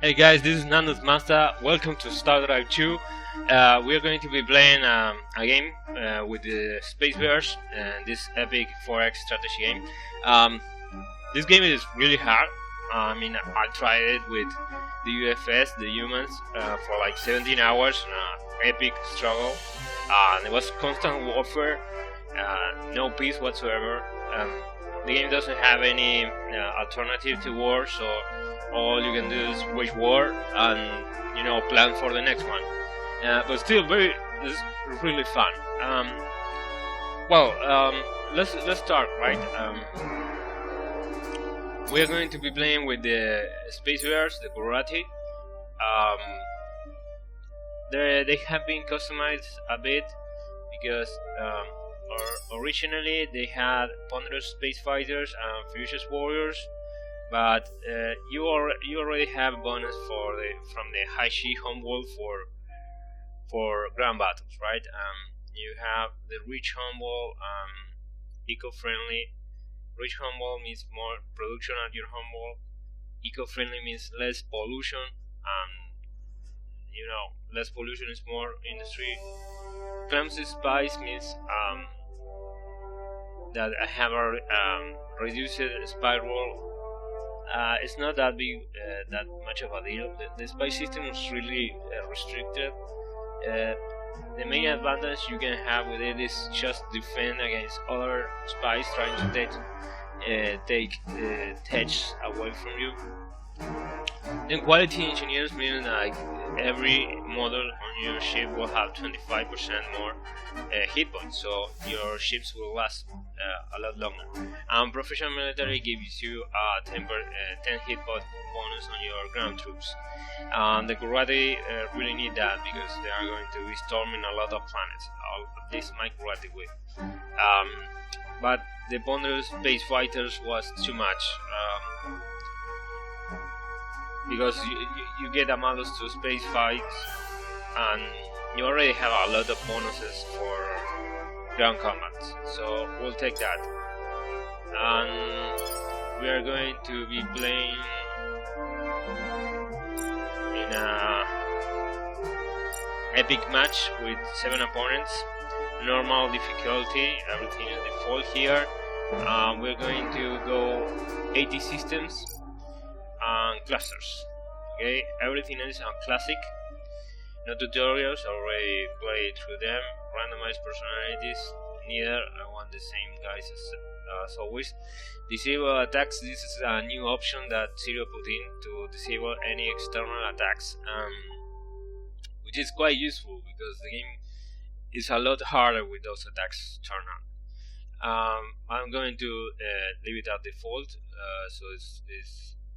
Hey guys, this is Nando's Master. Welcome to Stardrive 2. We are going to be playing a game with the Space Bears and this epic 4X strategy game. This game is really hard. I mean, I tried it with the UFS, the humans, for like 17 hours. Epic struggle. It was constant warfare. No peace whatsoever. The game doesn't have any alternative to war, so all you can do is wage war and plan for the next one. But still, it's really fun. Let's start, right? We are going to be playing with the Space Bears, the Kulrathi. They have been customized a bit because originally they had ponderous space fighters and furious warriors, but you already have a bonus from the Haishi homeworld for ground battles, right? You have the rich homeworld, eco-friendly. Rich homeworld means more production at your homeworld. Eco-friendly means less pollution, less pollution is more industry. Clumsy spice means that I have a reduced spiral. It's not that big, that much of a deal. The spy system is really restricted. The main advantage you can have with it is just defend against other spies trying to take techs away from you. Then quality engineers mean like every model on your ship will have 25% more hit points, so your ships will last a lot longer. Professional military gives you a 10 hit point bonus on your ground troops. The Kulrathi really need that because they are going to be storming a lot of planets. At least my Kulrathi will. But the ponderous space fighters was too much. Because you get a models to space fights, and you already have a lot of bonuses for ground combat, so we'll take that. And we are going to be playing in a epic match with 7 opponents. Normal difficulty, everything is default here. We're going to go 80 systems and clusters. Okay, everything is on classic. No tutorials, already played through them. Randomized personalities, neither. I want the same guys as always. Disable attacks. This is a new option that Zero put in to disable any external attacks, which is quite useful because the game is a lot harder with those attacks turned on. I'm going to leave it at default, so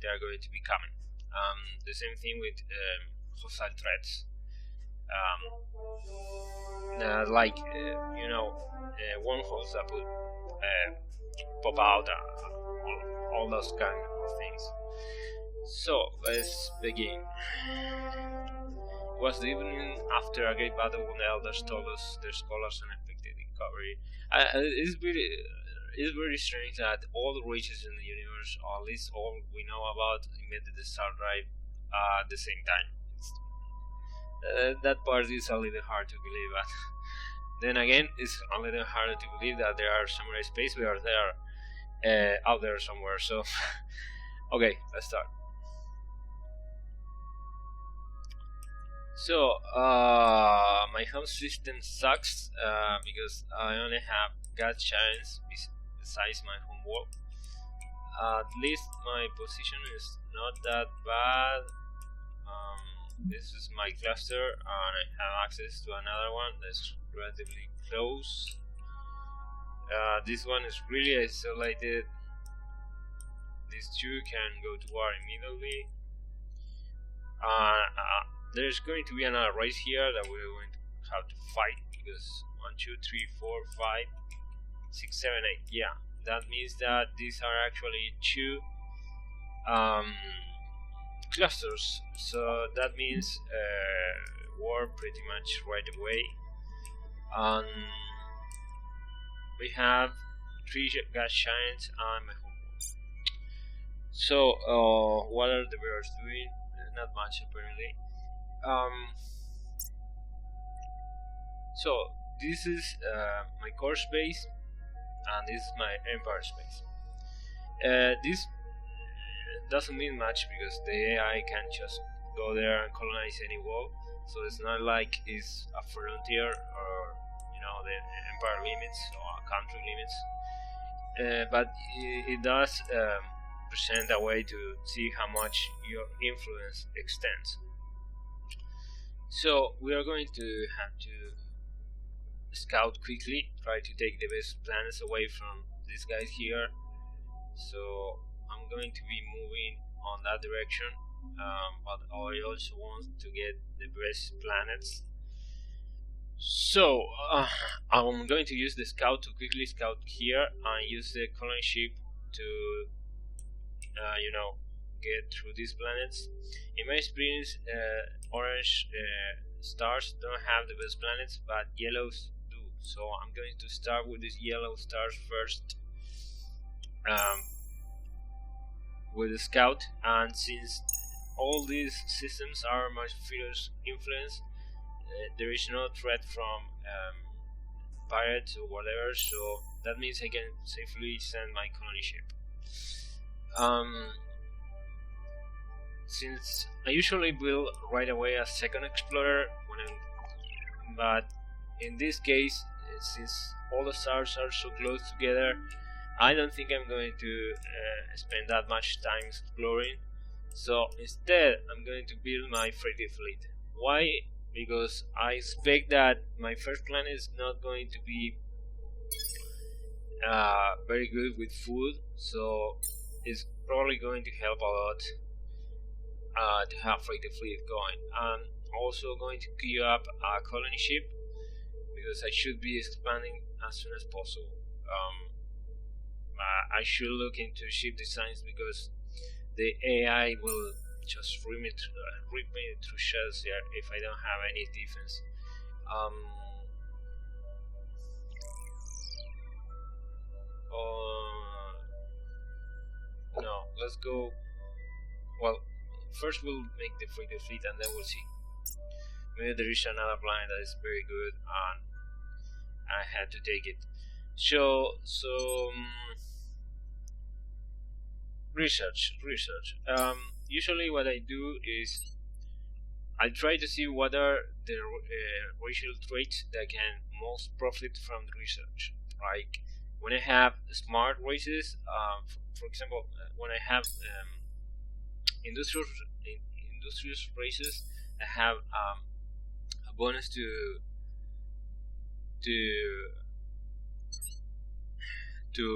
they are going to be coming. The same thing with hostile threats, wormholes that would pop out, all those kind of things. So let's begin. It was the evening after a great battle when the elders told us their scholars unexpected recovery. It's very strange that all the races in the universe, or at least all we know about, invented the Stardrive at the same time. That part is a little hard to believe, but then again, it's a little harder to believe that there are samurai space bears there out there somewhere. So, okay, let's start. So, my home system sucks because I only have gas giants besides my home world. At least my position is not that bad. This is my cluster, and I have access to another one that's relatively close. This one is really isolated. These two can go to war immediately. There's going to be another race here that we're going to have to fight because 1, 2, 3, 4, 5, 6, 7, 8. Yeah, that means that these are actually 2 clusters. So that means war pretty much right away. We have 3 gas giants and my homeworld. So what are the bears doing? not much apparently. Um, so this is my core space, and this is my empire space. This doesn't mean much because the AI can just go there and colonize any wall. So it's not like it's a frontier or the empire limits or country limits. But it does present a way to see how much your influence extends. So we are going to have to scout quickly, try to take the best planets away from these guys here. So I'm going to be moving on that direction, but I also want to get the best planets. So I'm going to use the scout to quickly scout here and use the colony ship to get through these planets. In my experience, orange stars don't have the best planets, but yellows do. So I'm going to start with these yellow stars first with the scout, and since all these systems are my sphere's influence, there is no threat from pirates or whatever, so that means I can safely send my colony ship. Since I usually build right away a second explorer but in this case, since all the stars are so close together, I don't think I'm going to spend that much time exploring. So instead, I'm going to build my freighter fleet. Why? Because I expect that my first planet is not going to be very good with food, so it's probably going to help a lot to have freighter fleet going. I'm also going to queue up a colony ship because I should be expanding as soon as possible. I should look into ship designs because the AI will just rip me through shells here if I don't have any defense. No, let's go. Well, first we'll make the freighter fleet and then we'll see. Maybe there is another planet that is very good and I had to take it. So research. Usually what I do is I try to see what are the racial traits that can most profit from the research. Like when I have smart races, for example, when I have industrious races, I have a bonus to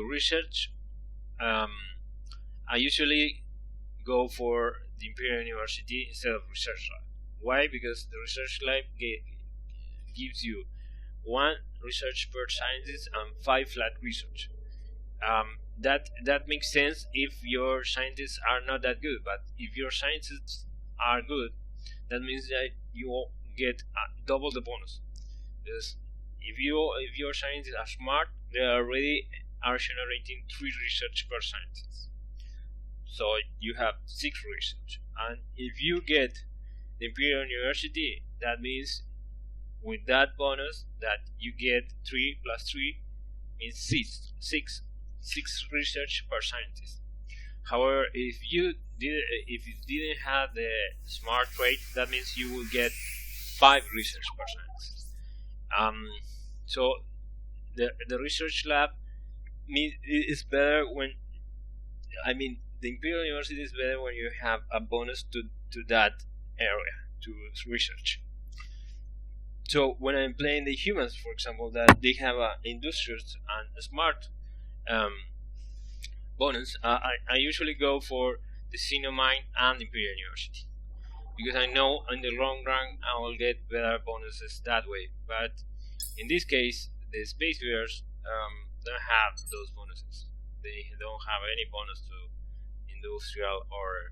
research. I usually go for the Imperial University instead of research lab. Why? Because the research lab gives you 1 research per scientist and 5 flat research. That makes sense if your scientists are not that good, but if your scientists are good, that means that you will get double the bonus. Because if your scientists are smart, they already are generating 3 research per scientist. So you have 6 research, and if you get the Imperial University, that means with that bonus that you get 3 plus 3 means 6 research per scientist. However, if you didn't have the smart trait, that means you will get 5 research per scientist. So the research lab is better when the Imperial University is better when you have a bonus to that area, to research. So when I'm playing the humans, for example, that they have an industrious and a smart bonus, I usually go for the Xenomine and Imperial University because I know in the long run I will get better bonuses that way. But in this case, the space bears don't have those bonuses. They don't have any bonus to industrial, or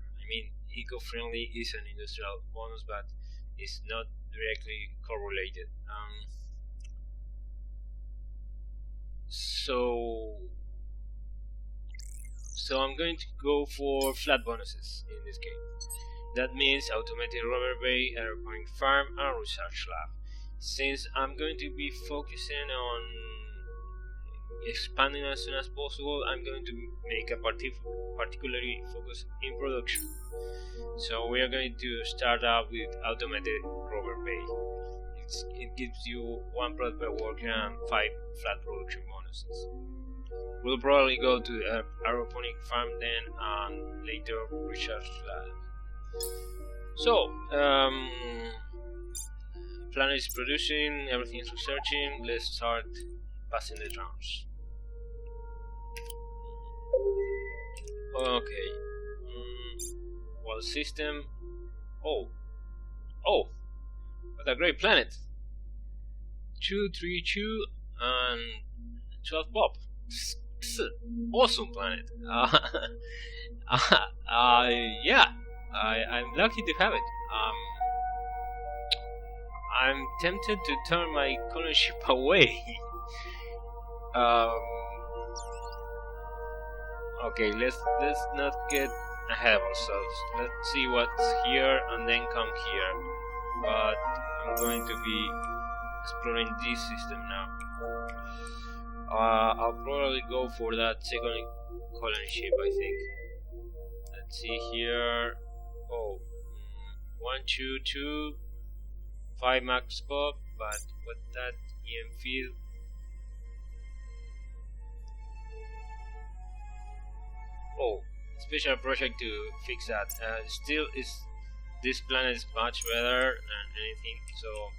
eco-friendly is an industrial bonus, but it's not directly correlated. So I'm going to go for flat bonuses in this case. That means automated rubber bay, aeroponic farm, and research lab. Since I'm going to be focusing on expanding as soon as possible, I'm going to make a particularly focus in production. So we are going to start up with automated rubber bay. It gives you 1 product per worker and 5 flat production bonuses. We'll probably go to aeroponic farm then, and later research lab. So, planet is producing, everything is researching. Let's start passing the rounds. Okay. Well, system. Oh, what a great planet! 232 and 12 Bob. Awesome planet. Yeah, I'm lucky to have it. I'm tempted to turn my colony ship away. Okay, let's not get ahead of ourselves. Let's see what's here and then come here. But I'm going to be exploring this system now. I'll probably go for that second colony ship, I think. Let's see here. Oh, 1, 2, 2, 5 max pop, but what that EM field? Oh, special project to fix that. Still, this planet is much better than anything, so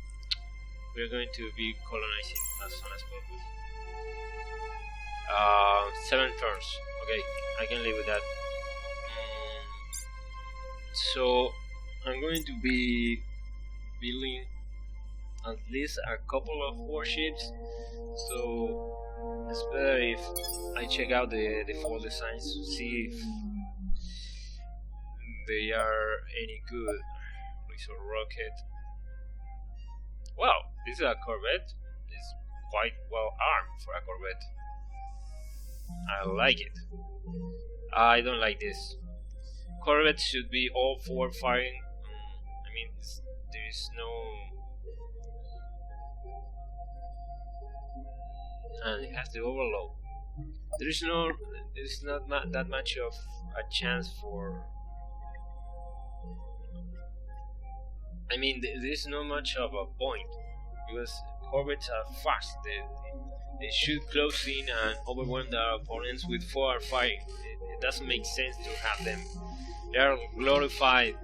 we're going to be colonizing as soon as possible. 7 turns. Okay, I can live with that. So I'm going to be building at least a couple of warships. So it's better if I check out the default designs to see if they are any good. Resort rocket. Wow, this is a corvette. It's quite well armed for a corvette. I like it. I don't like this. Corvettes should be all 4 firing. I mean, there is no, and it has the overload. There's not that much of a chance for. I mean, there's not much of a point because corvettes are fast. They shoot close in and overwhelm their opponents with 4 firing. It doesn't make sense to have them. They are glorified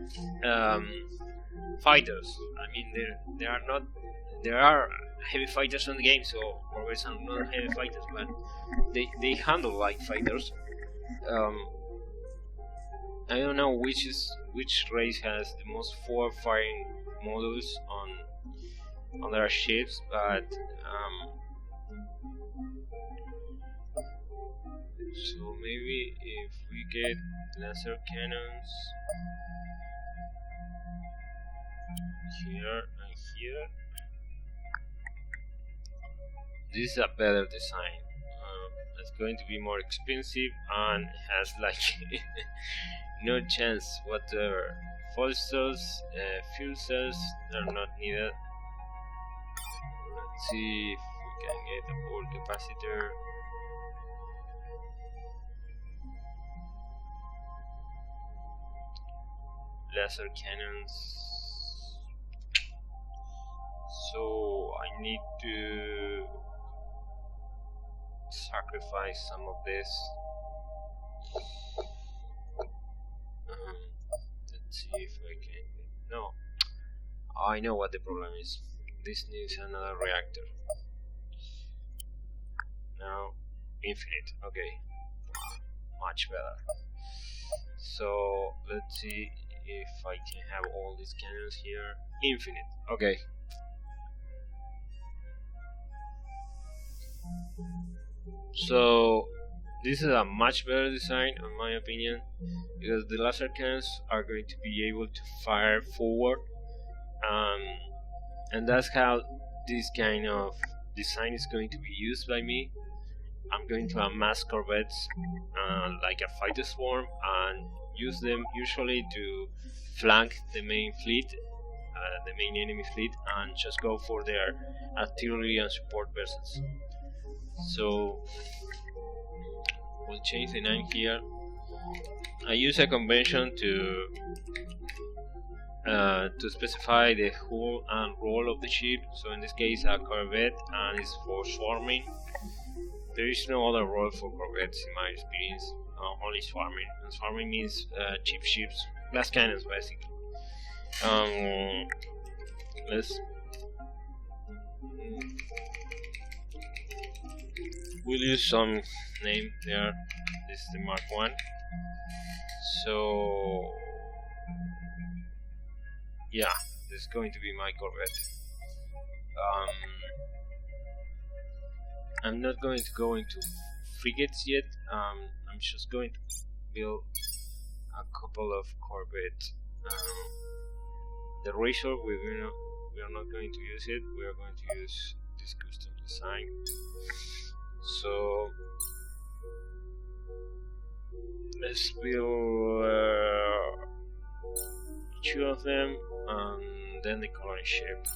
fighters. I mean, there are heavy fighters on the game, so corvettes are not heavy fighters, but they handle like fighters. I don't know which race has the most 4 firing modules on their ships, but so maybe if we get laser cannons here and here, this is a better design. It's going to be more expensive and has like no chance whatever. Fuel cells are not needed. Let's see if we can get a port capacitor. Laser cannons. So I need to sacrifice some of this. Let's see if I can. No, I know what the problem is. This needs another reactor. Now, infinite. Okay, much better. So let's see if I can have all these cannons here. Infinite. Okay. So this is a much better design in my opinion, because the laser cannons are going to be able to fire forward, and that's how this kind of design is going to be used by me. I'm going to amass corvettes like a fighter swarm and use them usually to flank the main fleet, the main enemy fleet, and just go for their artillery and support vessels. So we'll change the name here. I use a convention to specify the hull and role of the ship. So in this case, a corvette, and it's for swarming. There is no other role for corvettes in my experience. Only swarming. And swarming means cheap ships, glass cannons, basically. We'll use some name there. This is the Mark 1. So yeah, this is going to be my corvette. I'm not going to go into frigates yet. I'm just going to build a couple of corvettes. The Razor, we are not going to use it. We are going to use this custom design. So let's build 2 of them, and then the colony ship.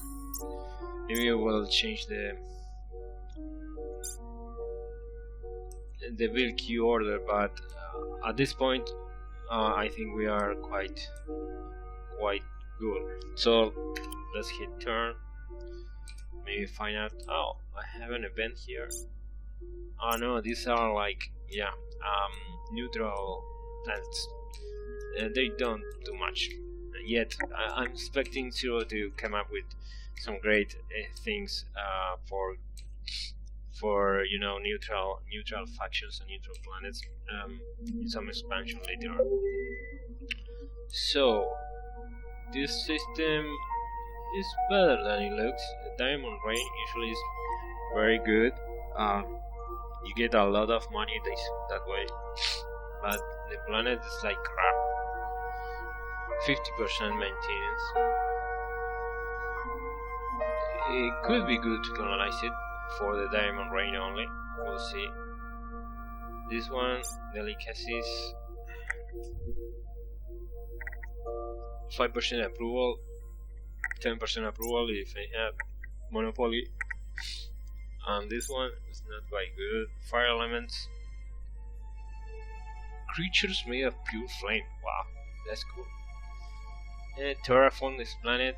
Maybe I will change the build queue order, but at this point I think we are quite good. So let's hit turn. Maybe find out. Oh, I have an event here. Oh no, these are like neutral planets. They don't do much yet. I'm expecting Zero to come up with some great things for neutral factions and neutral planets in some expansion later on. So this system is better than it looks. The Diamond Rain usually is very good. You get a lot of money that way, but the planet is like crap. 50% maintenance. It could be good to colonize it for the Diamond Rain only. We'll see. This one, delicacies, 5% approval, 10% approval if I have monopoly. And this one is not quite good. Fire elements, creatures made of pure flame. Wow, that's cool. Terraform this planet,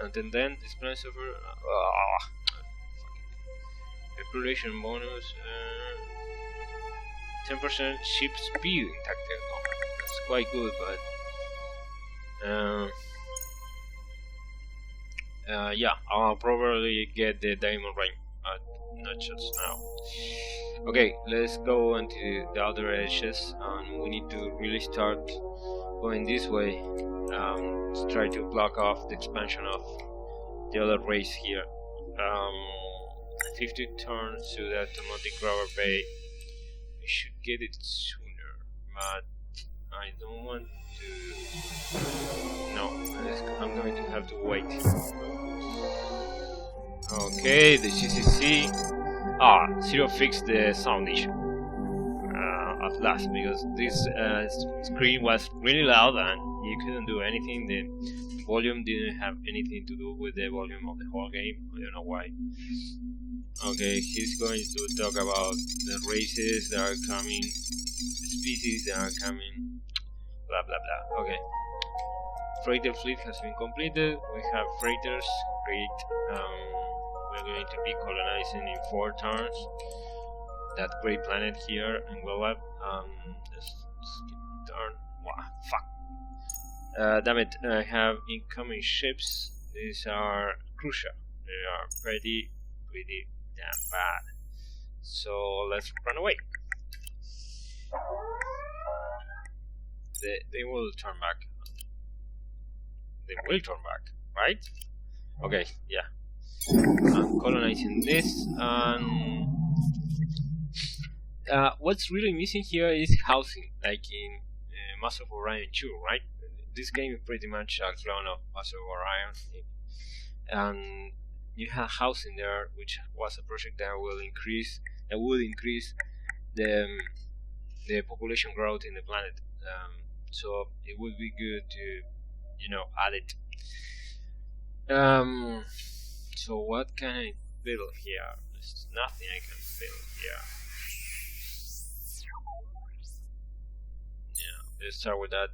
and then this planet suffer population bonus, 10% ship speed intact. Oh, that's quite good, but yeah, I'll probably get the Diamond Ring, not just now. Okay, let's go into the other edges, and we need to really start going this way. Let's try to block off the expansion of the other race here. 50 turns to the automatic rubber bay. I should get it sooner, but I don't want to. No, I'm going to have to wait. Okay, the CCC. Zero fixed the sound issue at last, because this screen was really loud and you couldn't do anything. The volume didn't have anything to do with the volume of the whole game. I don't know why. Okay, he's going to talk about the races that are coming, species that are coming, blah blah blah. Okay, freighter fleet has been completed. We have freighters. Great. We're going to be colonizing in 4 turns that great planet here in Global. Let's turn. Wow, fuck. Damn it! I have incoming ships. These are crucial. They are pretty damn bad. So let's run away. They will turn back. They will turn back, right? Okay, yeah. I'm colonizing this, and what's really missing here is housing, like in Master of Orion 2, right? This game is pretty much a clone of Master of Orion, and you have housing there, which was a project that would increase the population growth in the planet. So it would be good added. So what can I build here? There's nothing I can build here. Yeah, let's start with that.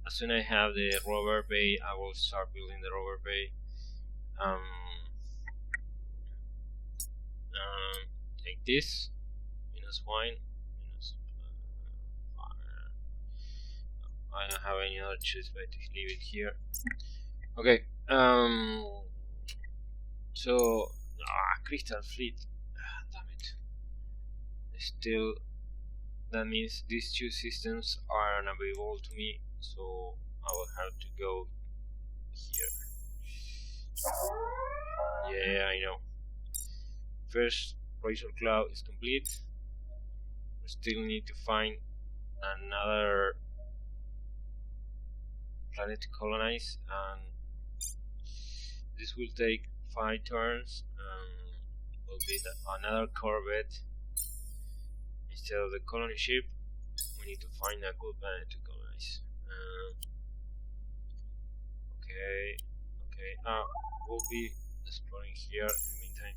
As soon as I have the rover bay, I will start building the rover bay. Take this, -1, I don't have any other choice but to leave it here. Okay, so crystal fleet, damn it. Still, that means these two systems are unavailable to me, so I will have to go here. Yeah, I know. First Razor Cloud is complete. We still need to find another planet to colonize, and this will take 5 turns. Will be another corvette instead of the colony ship. We need to find a good planet to colonize. Okay. We'll be exploring here in the meantime.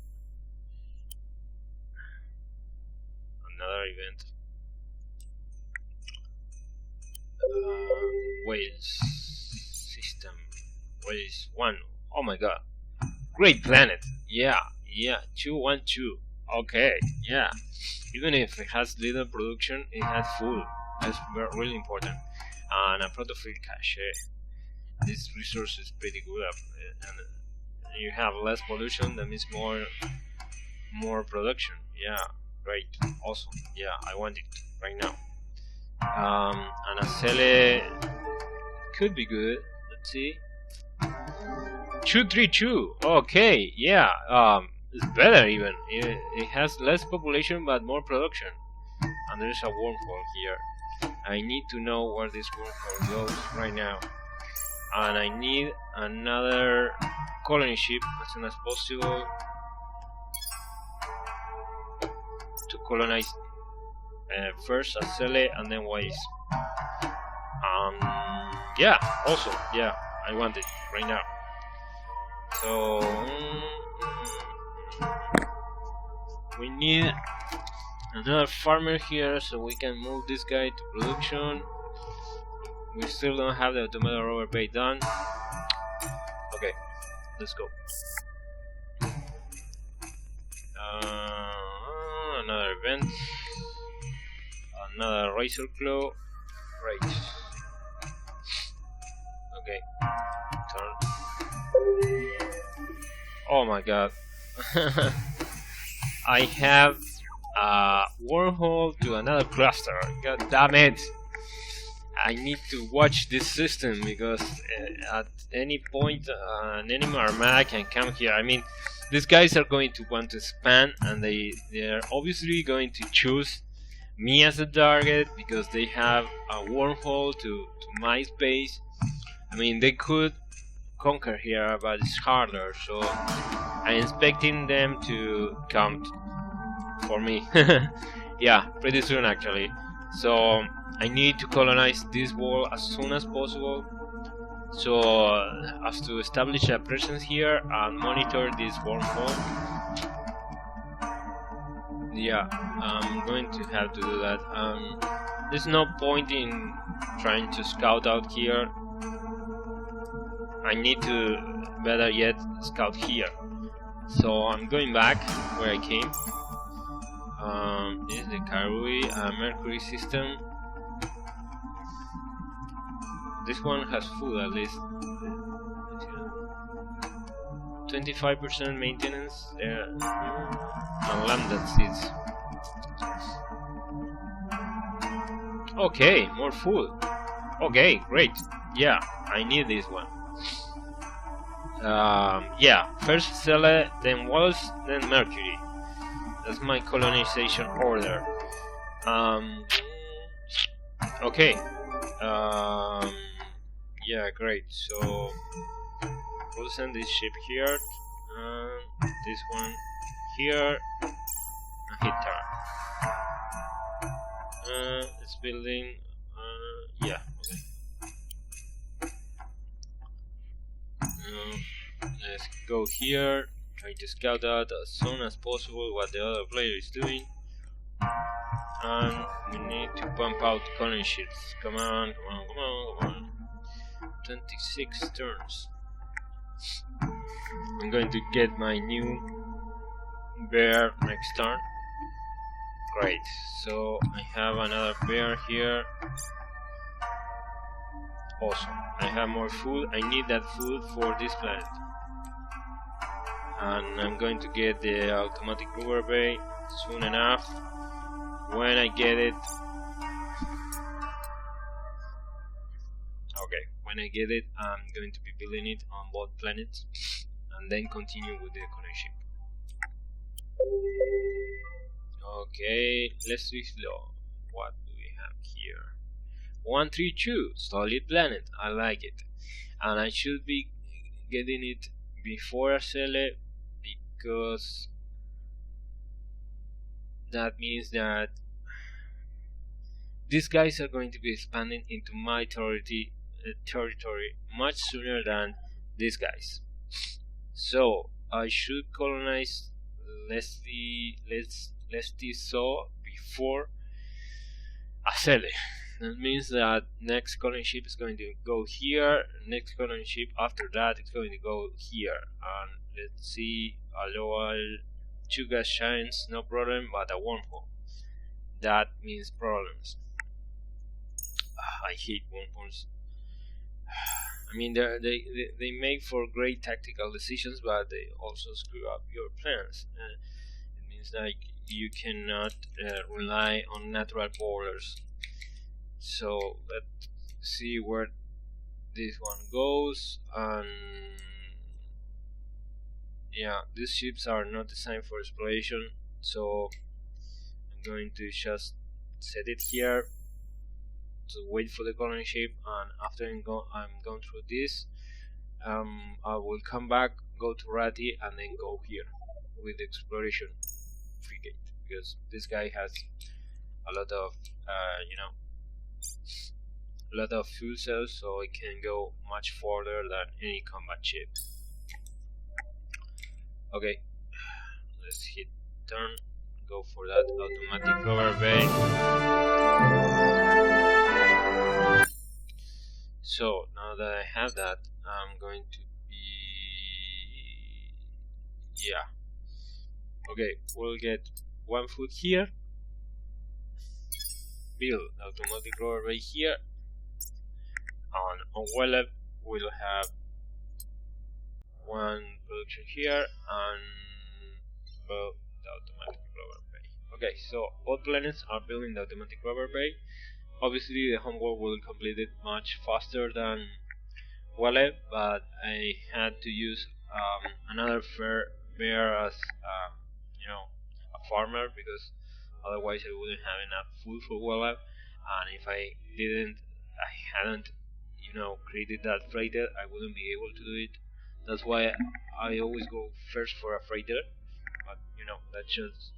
Another event. Wales system. Wales 1. Oh my god. Great planet. Yeah. 212. Okay. Yeah. Even if it has little production, it has food. That's really important. And a proto-free cache. This resource is pretty good, and you have less pollution. That means more production. Yeah, great, awesome. Yeah, I want it right now. And a Cele could be good. Let's see. 232. Okay, yeah. It's better even. It has less population but more production. And there's a wormhole here. I need to know where this wormhole goes right now. And I need another colony ship as soon as possible to colonize first Acele and then Wise. Yeah, also, yeah, I want it right now. So we need another farmer here so we can move this guy to production. We still don't have the tomato rover bay done. Okay, let's go. Another event. Another razor claw. Right. Okay. Turn. Oh my god. I have a wormhole to another cluster. God damn it. I need to watch this system because at any point an enemy armada can come here. I mean, these guys are going to want to expand, and they're obviously going to choose me as a target because they have a wormhole to my space. I mean, they could conquer here, but it's harder, so I'm expecting them to come for me. Yeah, pretty soon actually. So I need to colonize this wall as soon as possible. So I have to establish a presence here and monitor this wormhole. Yeah, I'm going to have to do that. There's no point in trying to scout out here. I need to, better yet, scout here. So I'm going back where I came. This is the Karui Mercury system. This one has food at least. 25% maintenance there, and lambda seeds. Okay, more food. Okay, great. Yeah, I need this one. Yeah, first Cele, then Walls, then Mercury. That's my colonization order. Okay. Yeah, great. So we'll send this ship here, this one here, and hit turn. It's building. Yeah. Okay. Let's go here, try to scout out as soon as possible what the other player is doing, and we need to pump out colony ships. Come on, come on, come on, come on. 26 turns. I'm going to get my new bear next turn. Great, so I have another bear here. Awesome, I have more food. I need that food for this planet. And I'm going to get the automatic rubber bay soon enough. When I get it, when I get it, I'm going to be building it on both planets and then continue with the connection. Okay, let's do slow. What do we have here? 132, solid planet. I like it, and I should be getting it before I sell it, because that means that these guys are going to be expanding into my territory much sooner than these guys. So I should colonize Leslie so before I sell it. That means that next colony ship is going to go here, next colony ship after that is going to go here, and let's see, Aloha 2 gas giants, no problem, but a wormhole. That means problems. I hate wormholes. I mean, they make for great tactical decisions, but they also screw up your plans. It means like you cannot rely on natural borders. So let's see where this one goes. And yeah, these ships are not designed for exploration, so I'm going to just set it here to wait for the colony ship, and after I'm going through this, I will come back, go to Kulrathi, and then go here with the exploration frigate, because this guy has a lot of a lot of fuel cells, so it can go much further than any combat ship. Okay, let's hit turn, go for that automatic rubber bay. So now that I have that, I'm going to be, yeah, okay, we'll get 1 foot here, build automatic rubber bay here, and on Wellab we'll have 1 production here and build the automatic rubber bay. Okay, so all planets are building the automatic rubber bay. Obviously the homework will complete it much faster than Wellab, but I had to use another bear as a farmer, because otherwise I wouldn't have enough food for Wellab, and if I hadn't created that freighter, I wouldn't be able to do it. That's why I always go first for a freighter, but that's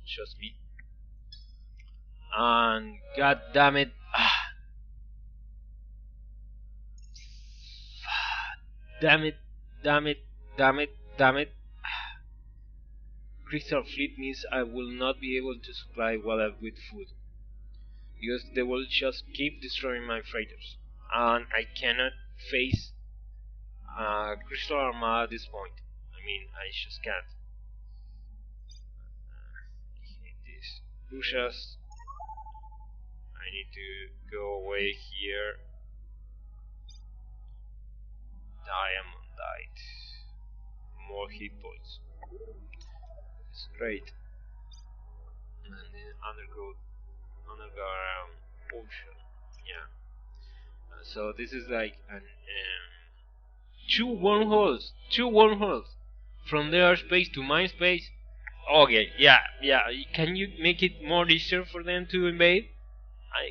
just me. And god damn it, damn it, Crystal Fleet means I will not be able to supply Wellab with food, because they will just keep destroying my freighters, and I cannot face Crystal Armada at this point. I mean, I just can't. I hate these bushes. I need to go away here. Diamondite. More hit points. It's great. And then underground ocean. Yeah. So this is like an 2 wormholes from their space to my space. Okay, yeah. Can you make it more easier for them to invade?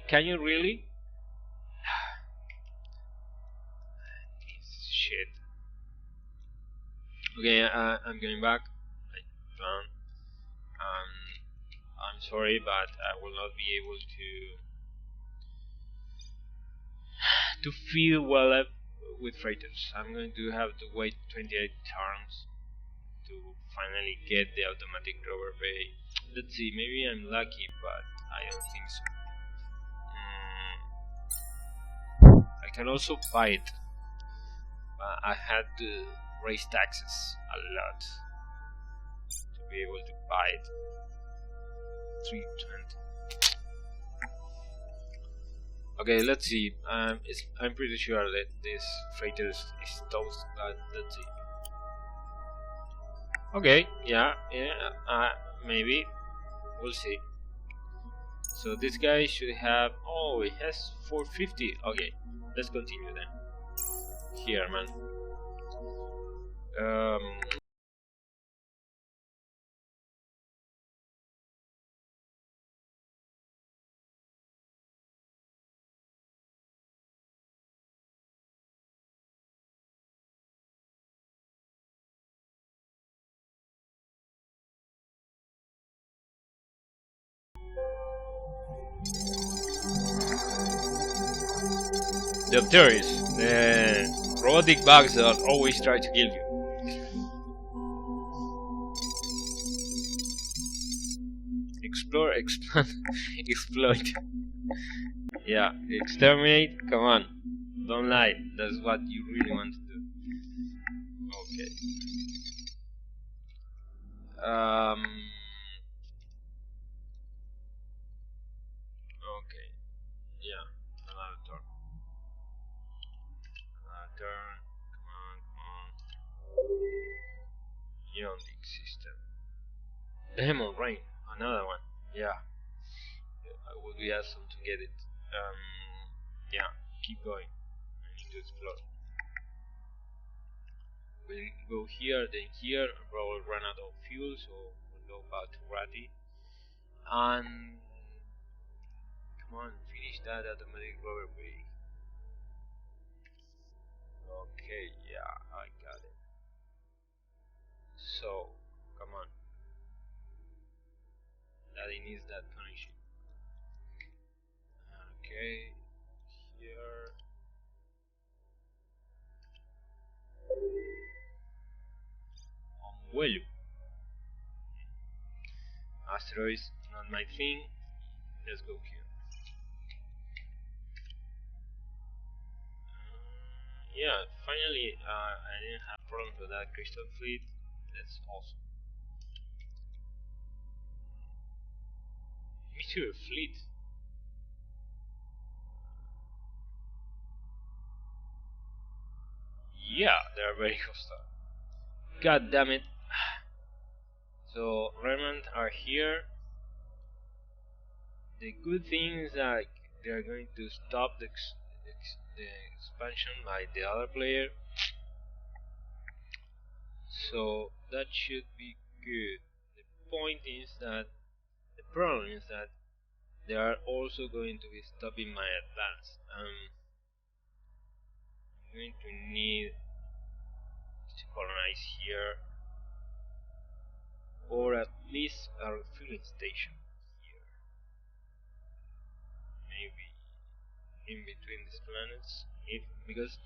Can you really? Shit. Okay, I'm going back. I found. I'm sorry, but I will not be able to feed Wellab with freighters. I'm going to have to wait 28 turns to finally get the automatic rover bay. Let's see, maybe I'm lucky, but I don't think so. I can also buy it, but I had to raise taxes a lot to be able to buy it. 320. Okay, let's see. I'm pretty sure that this freighter is toast, but let's see. Okay, yeah, maybe. We'll see. So this guy should have. Oh, he has 450. Okay, let's continue then. Here, man. The Opteris, the robotic bugs that always try to kill you. Explore, expand, exploit. Yeah, exterminate. Come on, don't lie. That's what you really want to do. Okay. Okay. Yeah. Another turn. Another turn. Come on, come on. Ionic system. Demon Rain. Another one. Yeah. It would be awesome to get it. Yeah. Keep going. I need to explore. We'll go here, then here. Probably run out of fuel, so we'll go back to Kulrathi. And come on, finish that automatic rover bay. Okay, yeah, I got it. So, come on. That it needs that connection. Okay, here. Vuelo. Asteroids, not my thing. Let's go here. Yeah, finally, I didn't have problems with that crystal fleet. That's awesome. Meteor fleet. Yeah, they're very hostile. God damn it. So remnant are here. The good thing is that they're going to stop the expansion by the other player. So that should be good. The point is that the problem is that they are also going to be stopping my advance. I'm going to need to colonize here, or at least a refueling station here. Maybe in between these planets, because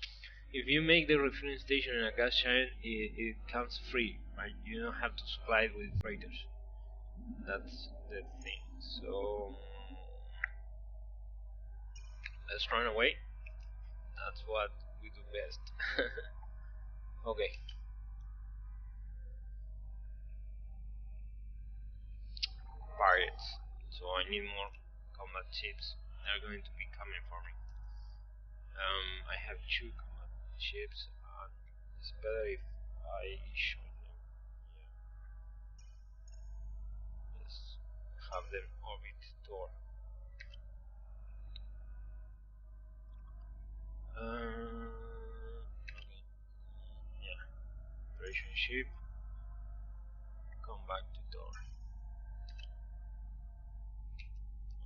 if you make the refueling station in a gas giant, it comes free, right? You don't have to supply it with freighters. That's the thing. So let's run away. That's what we do best. Okay. Pirates. So I need more combat ships. They're going to be coming for me. I have 2 combat ships, and it's better if I show them. Yeah. Let's have them orbit Thor. Okay. Yeah. Operation ship. Come back to Thor.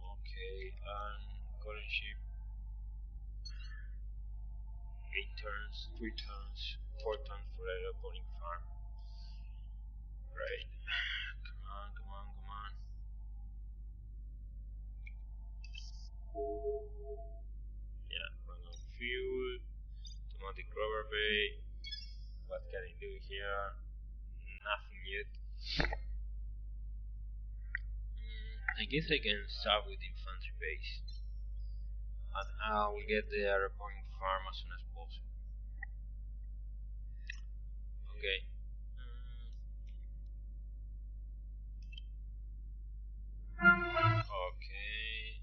Okay, and golden ship. 8 turns, 3 turns, 4 turns for aeroponic farm. Right. Come on, come on, come on. Yeah, run out of fuel. Automatic here, nothing yet. I guess I can start with infantry base, and I will get the airborne farm as soon as possible. Okay. Okay.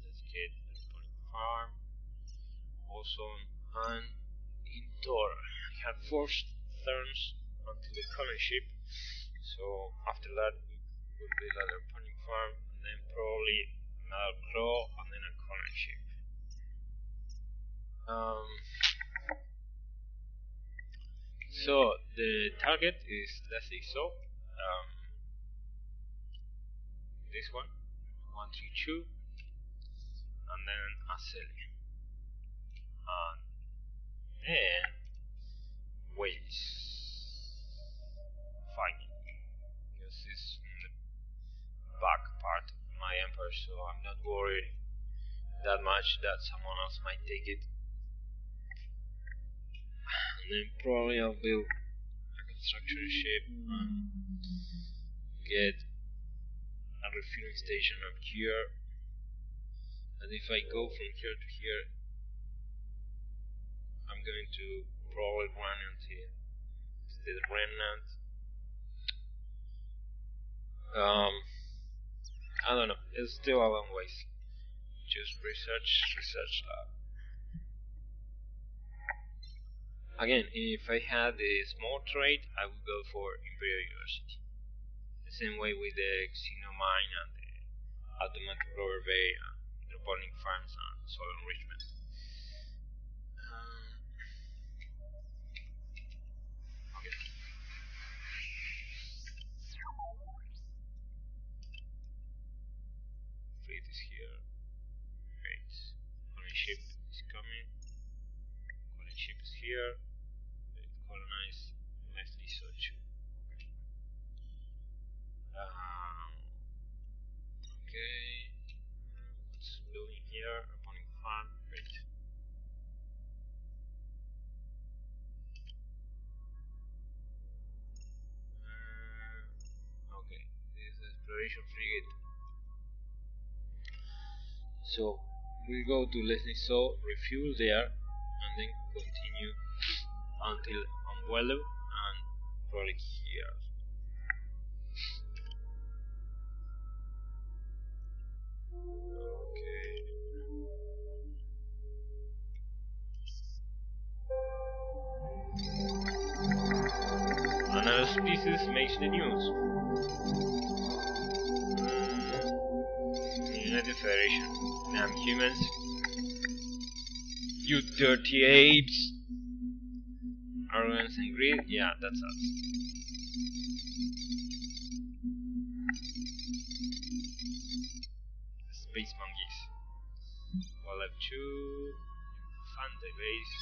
Let's get the airborne farm. Also, and in total, I have 4 turns until the colony ship. So after that, we will build another airborne farm, and then probably another claw, and then a colony ship. So the target is, let's say so, this one, 132, and then a Celia, and then waves fighting, because it's in the back part of my empire, so I'm not worried that much that someone else might take it. And then probably I'll build a construction ship and get a refueling station up here. And if I go from here to here, I'm going to probably run until the remnant. I don't know, it's still a long ways. Just research lab. Again, if I had a small trade, I would go for Imperial University. The same way with the Xeno Mine and the Automatic Rover Bay and the Robotic Farms and Soil Enrichment. Okay. Fleet is here. Great. Colony ship is coming. Colony ship is here. Colonize nicely so too. Okay. What's building here? Upon farm. Great. Okay. This is the exploration frigate. So we go to Leslie So, refuel there, and then continue until Umbrello and probably here. Okay. Another species makes the news. United Federation. Damn humans. You dirty apes. Arrogance and greed. Yeah, that's us. Space monkeys. We'll have 2. Fund the base.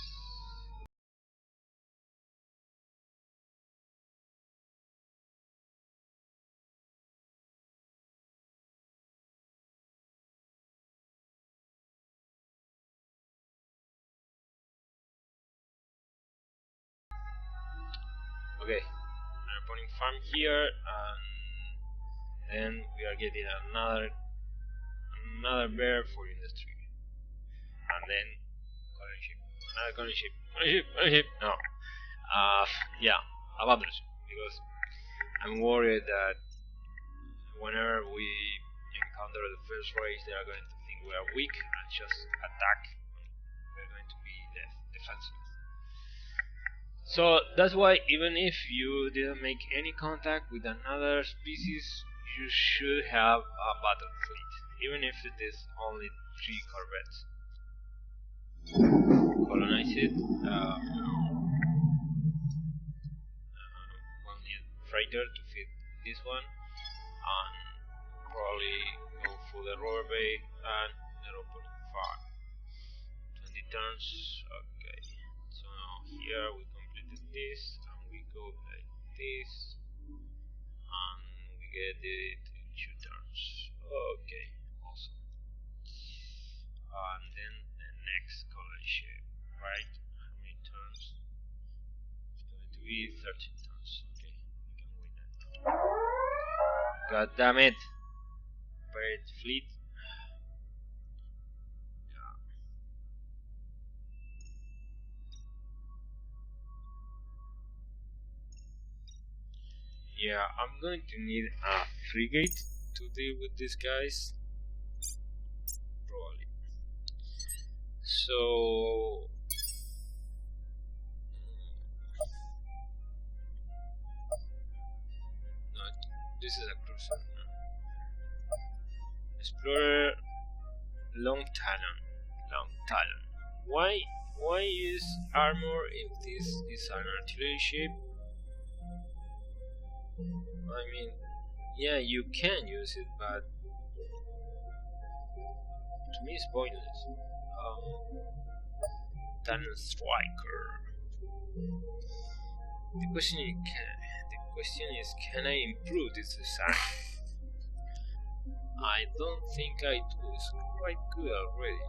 Okay, I'm putting farm here, and then we are getting another bear for industry, and then colony ship, another colony ship. No, yeah, abandon ship, because I'm worried that whenever we encounter the first race, they are going to think we are weak and just attack. We're going to be defenseless. So that's why even if you didn't make any contact with another species, you should have a battle fleet, even if it is only 3 corvettes. Colonize it. We'll need freighter to fit this one, and probably go for the rover bay and the robotic farm. 20 turns. Okay. So here we completed this, and we go like this, and we get it in 2 turns. Okay, awesome. And then the next colony ship, right? How many turns? be 13 turns. Okay, I can win that. God damn it! Pirate fleet. Yeah, I'm going to need a frigate to deal with these guys. Probably. So no, this is a cruiser. No. Explorer Long Talon. Why use armor if this is an artillery ship? I mean, yeah, you can use it, but to me it's pointless. Talon Striker. The question is, can I improve this design? I don't think I do. It's quite good already.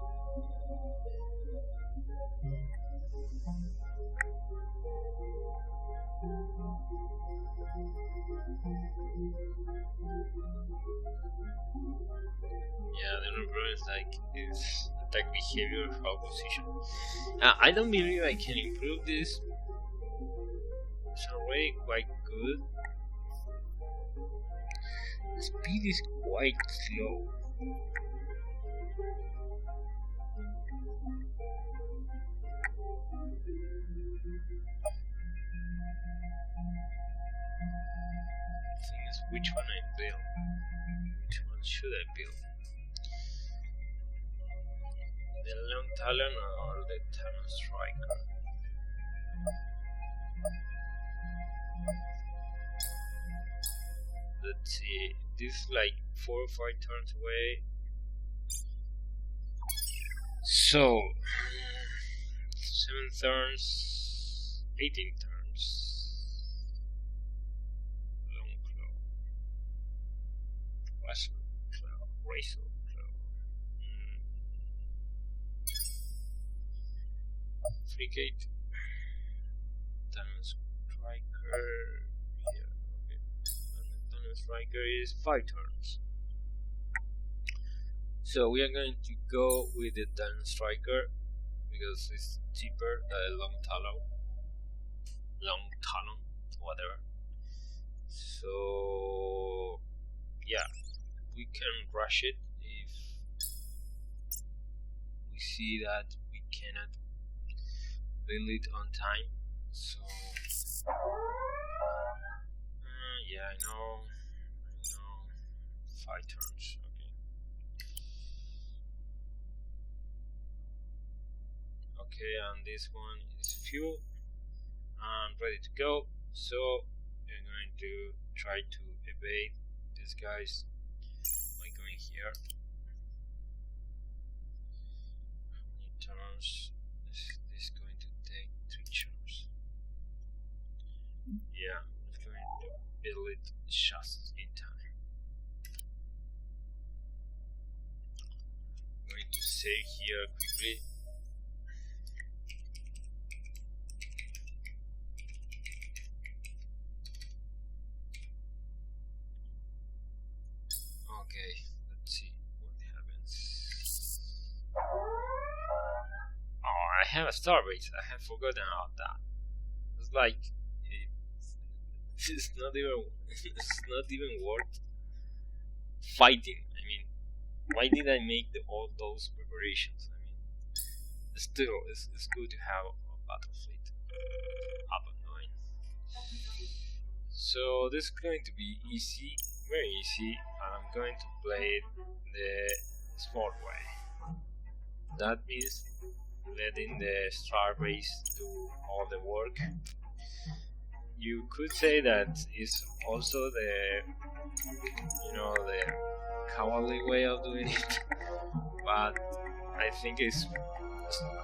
Yeah, the only problem is is attack behavior, how position. I don't believe I can improve this. It's already quite good. The speed is quite slow. The thing is, which one I build? Which one should I build? The Long Talon or the Talon Striker? Let's see, this is like 4 or 5 turns away. So 7 turns, 18 turns. Long Claw, Razor Claw. Frigate, Talon Striker. Striker is 5 turns. So we are going to go with the Talon Striker because it's cheaper than Long Talon, whatever. So yeah, we can rush it if we see that we cannot build it on time. So yeah, I know. 5 turns, okay, and this one is fuel and ready to go. So we're going to try to evade these guys by going here. How many turns is this going to take? 3 turns. Yeah, I'm going to build it just in time. To say here quickly. Okay, let's see what happens. Oh, I have a starbase. I have forgotten about that. It's like it's not even worth fighting. I mean, why did I make all those preparations? I mean, still, it's good to have a battle fleet up and going. So this is going to be easy, very easy, and I'm going to play it the smart way. That means letting the Starbase do all the work. You could say that it's also the cowardly way of doing it, but I think it's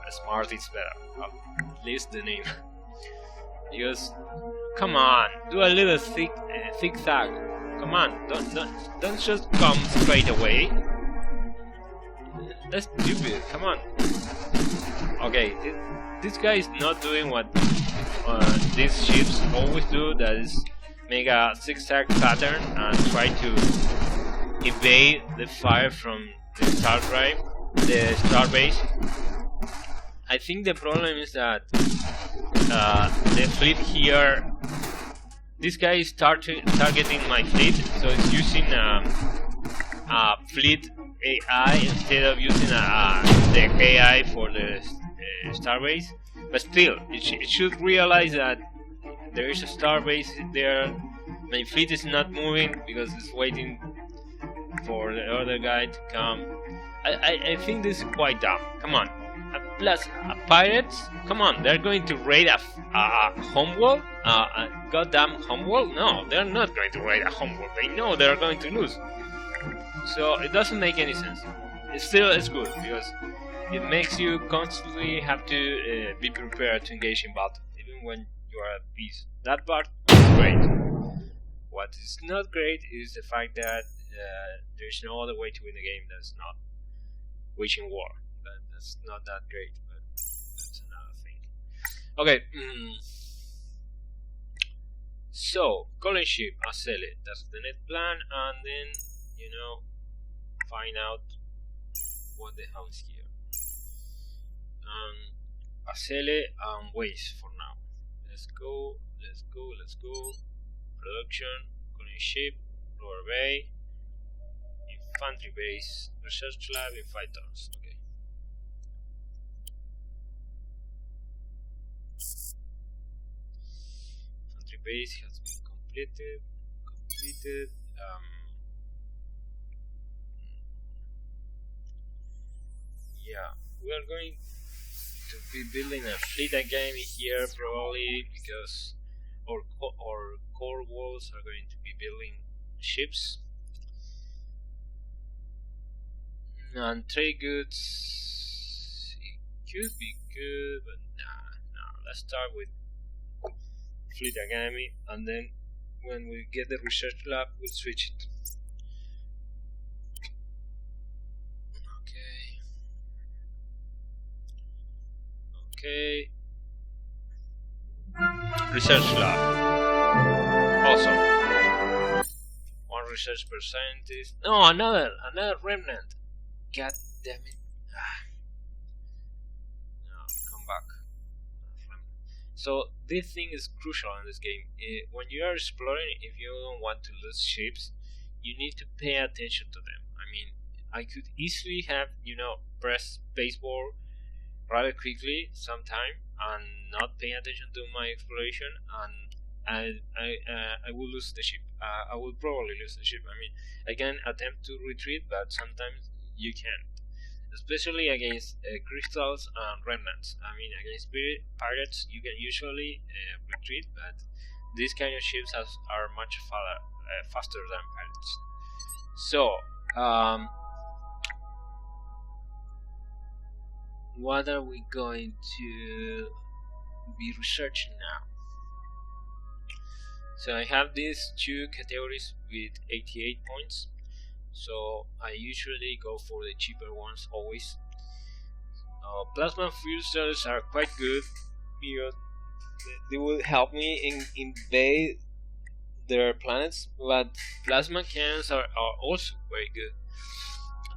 smart is better, at least the name. Because come on, do a little zigzag. Come on, don't just come straight away. That's stupid. Come on. Okay, this guy is not doing what these ships always do, that is make a zigzag pattern and try to evade the fire from the Stardrive, the starbase. I think the problem is that the fleet here, this guy is targeting my fleet, so it's using a fleet AI instead of using the AI for the starbase. But still, it should realize that there is a starbase there. My fleet is not moving because it's waiting for the other guy to come. I think this is quite dumb. Come on. Plus, pirates, come on, they're going to raid a homeworld? A goddamn homeworld? No, they're not going to raid a homeworld. They know they're going to lose. So it doesn't make any sense. It's good because it makes you constantly have to be prepared to engage in battle, even when you are at peace. That part is great. What is not great is the fact that there's no other way to win the game that's not waging war. That's not that great, but that's another thing. Okay, so colony ship, Acele, that's the net plan, and then find out what the hell is here. Acele and waste for now. Let's go. Production, colony ship, lower bay, infantry base, research lab in 5 tons. Okay. Infantry base has been completed. Yeah, we are going to be building a fleet again here probably because our core walls are going to be building ships. And trade goods, it could be good, but nah. Let's start with Fleet Academy, and then when we get the research lab, we'll switch it. Okay. Research lab. Awesome. One research per scientist. No, another remnant. God damn it. No, come back. So this thing is crucial in this game. When you are exploring, if you don't want to lose ships, you need to pay attention to them. I mean, I could easily have, press spacebar rather quickly sometime and not pay attention to my exploration, and I will lose the ship. I will probably lose the ship. I mean, I can attempt to retreat, but sometimes you can't, especially against crystals and remnants. I mean, against pirates you can usually retreat, but these kind of ships are much faster than pirates. So what are we going to be researching now? So I have these 2 categories with 88 points, so I usually go for the cheaper ones always. Plasma fusers are quite good because they will help me invade their planets, but plasma cannons are also very good.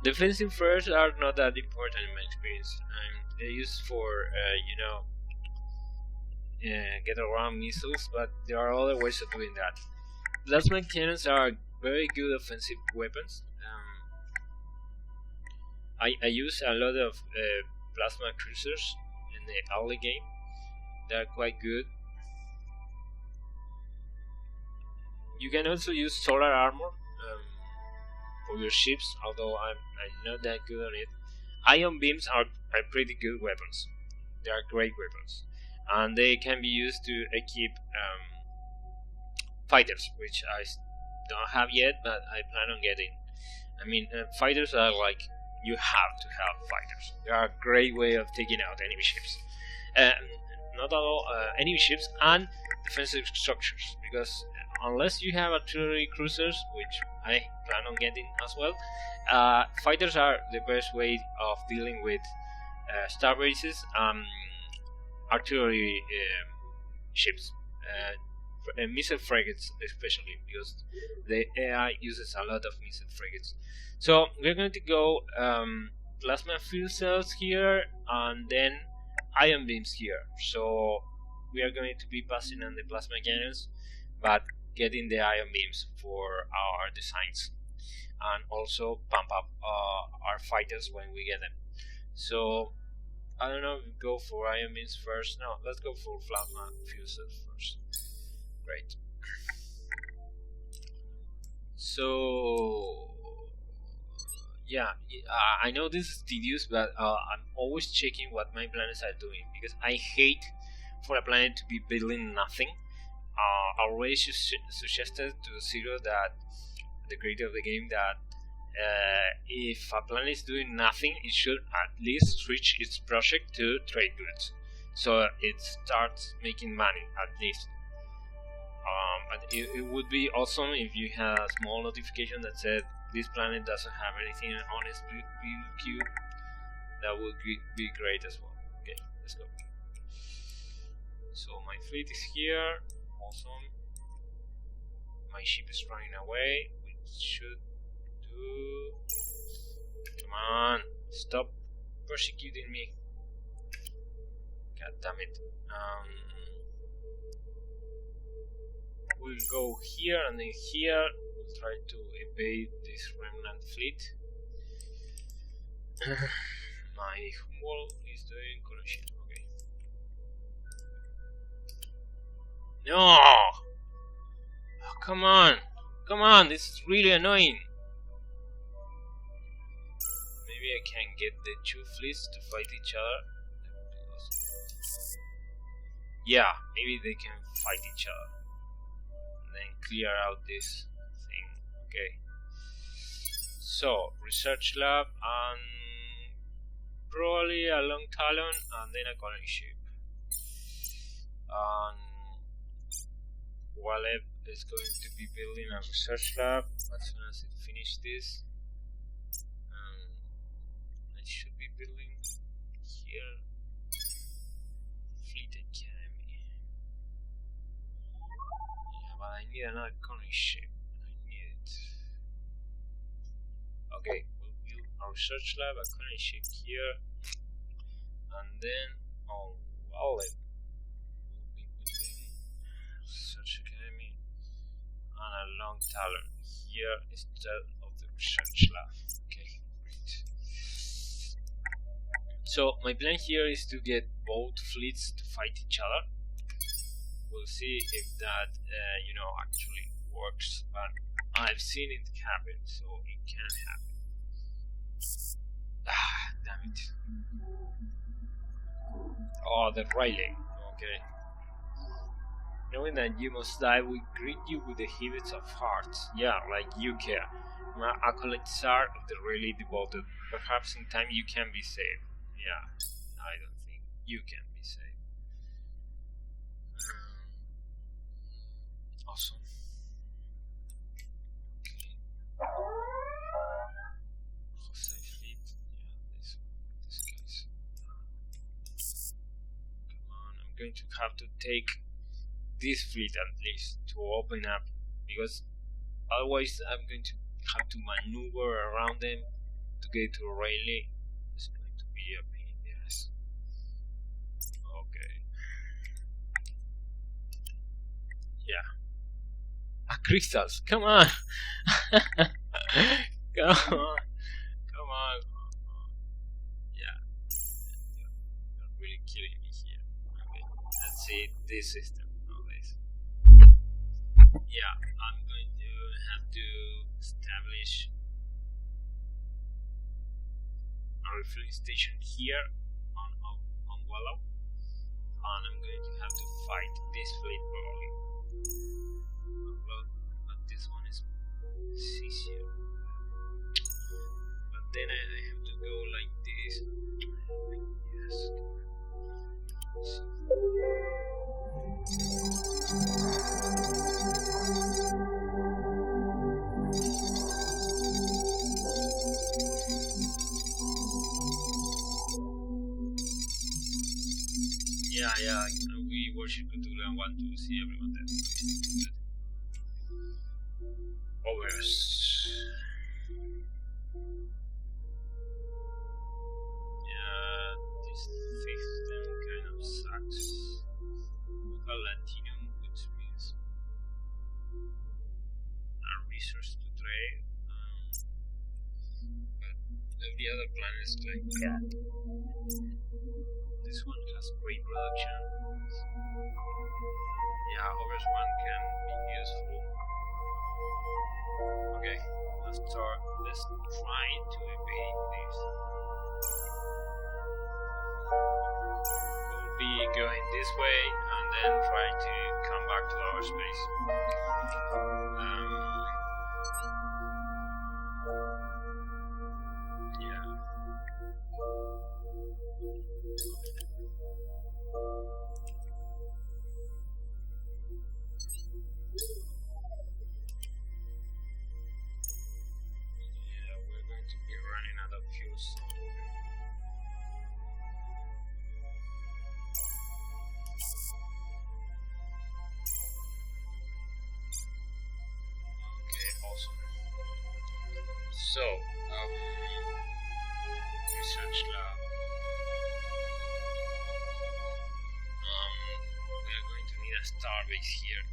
Defensive flares are not that important in my experience. They're used for get around missiles, but there are other ways of doing that. Plasma cannons are very good offensive weapons. I use a lot of plasma cruisers in the early game. They're quite good. You can also use solar armor for your ships, although I'm not that good on it. Ion beams are pretty good weapons. They are great weapons, and they can be used to equip fighters, which I don't have yet, but I plan on getting. I mean, fighters are like, you have to have fighters. They are a great way of taking out enemy ships. Not all enemy ships and defensive structures, because unless you have artillery cruisers, which I plan on getting as well, fighters are the best way of dealing with star bases, artillery ships, missile frigates especially, because the AI uses a lot of missile frigates. So we're going to go plasma fuel cells here, and then ion beams here. So we are going to be passing on the plasma cannons, but getting the ion beams for our designs, and also pump up our fighters when we get them. So I don't know if we go for ion beams first. No, let's go for plasma fuel cells first. Great. So yeah, I know this is tedious, but I'm always checking what my planets are doing, because I hate for a planet to be building nothing. I already suggested to Zero, that the creator of the game, that if a planet is doing nothing, it should at least switch its project to trade goods, so it starts making money at least. But it would be awesome if you had a small notification that said this planet doesn't have anything on its build queue. That would be great as well. Okay, let's go. So my fleet is here. Awesome. My ship is running away. We should do. Come on, stop persecuting me. God damn it. We'll go here and then here. We'll try to evade this remnant fleet. My homeworld is doing collision. Okay. No! Oh, come on! Come on! This is really annoying. Maybe I can get the two fleets to fight each other. Yeah, maybe they can fight each other. Then clear out this thing. Okay. So research lab, and probably a long talon, and then a colony ship. Waleb is going to be building a research lab as soon as it finishes this. I should be building here Fleet Academy. Yeah, but I need another colony ship. I need it. Okay, we'll build our research lab, a colony ship here, and then on Wallet we'll be building research academy and a long talon here instead of the research lab. Okay, great. So my plan here is to get both fleets to fight each other. We'll see if that actually works, but I've seen it happen, so it can happen. Ah, damn it. Oh, the Riley. Okay. Knowing that you must die, we greet you with the heavings of hearts. Yeah, like you care. My acolytes are of the really devoted. Perhaps in time you can be saved. Yeah, I don't think you can be saved. Awesome. Okay. Jose fleet. Yeah, this case. Come on, I'm going to have to take this fleet at least to open up, because otherwise I'm going to have to maneuver around them to get to Rayleigh. It's going to be a pain in the ass. Okay. Yeah. Crystals, come on! Come on! Come on! Yeah. You're really killing me here. Okay. Let's see this system. Yeah, I'm going to have to establish a refueling station here on Wallow, and I'm going to have to fight this fleet probably. But this one is easier. But then I have to go like this. Yes. Yeah, we worship Cthulhu don't want to see everyone dead. Overs. Yeah, this system kind of sucks. We have Latinum, which means a resource to trade. But every other planet is like that. This one has great production. Yeah, Overs 1 can be useful. Okay, let's try to evade this. We'll be going this way and then try to come back to our space. Yeah. We're going to be running out of fuel soon. Okay, awesome. So, research lab. We are going to need a starbase here.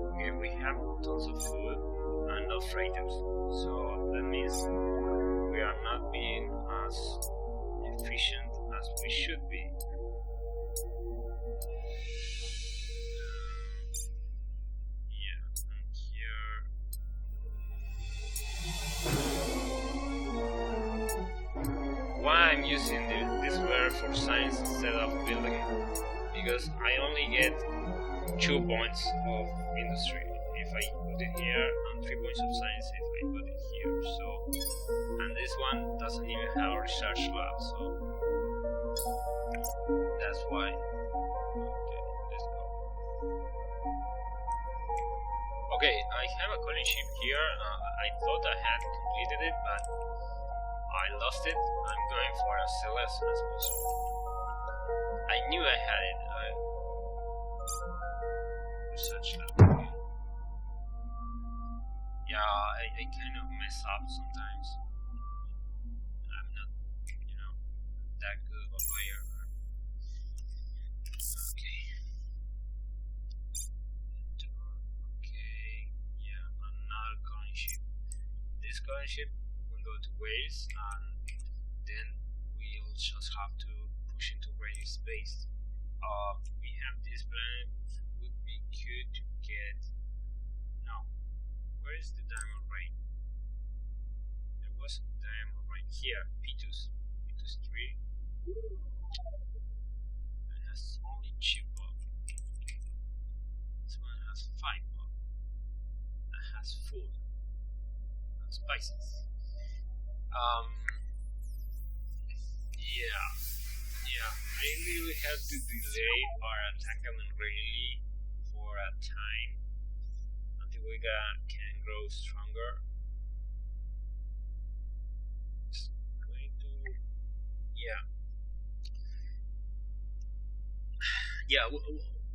Okay, we have tons of food and no freighters, so that means we are not being as efficient as we should be. Yeah, and here. Why I'm using this word for science instead of building? Because I only get 2 points of industry if I put it here, and 3 points of science if I put it here. So, and this one doesn't even have a research lab, so that's why. Okay, let's go. Okay, I have a colony ship here. I thought I had completed it, but I lost it. I'm going for a cell as soon as possible. I knew I had it. Research lab. Yeah, I kind of mess up sometimes. I'm not, that good of a player. Okay. Okay. Yeah, another colony ship. This colony ship will go to Wales, and then we'll just have to push into Wales space. We have this planet. Would be good to get. No, where is the diamond ring? There was a diamond ring here. P2 3. It has only 2 pop. This one has 5 pop. That has food and spices. Yeah. Maybe we have to delay our attack on Rayleigh for a time until we can grow stronger. It's going to,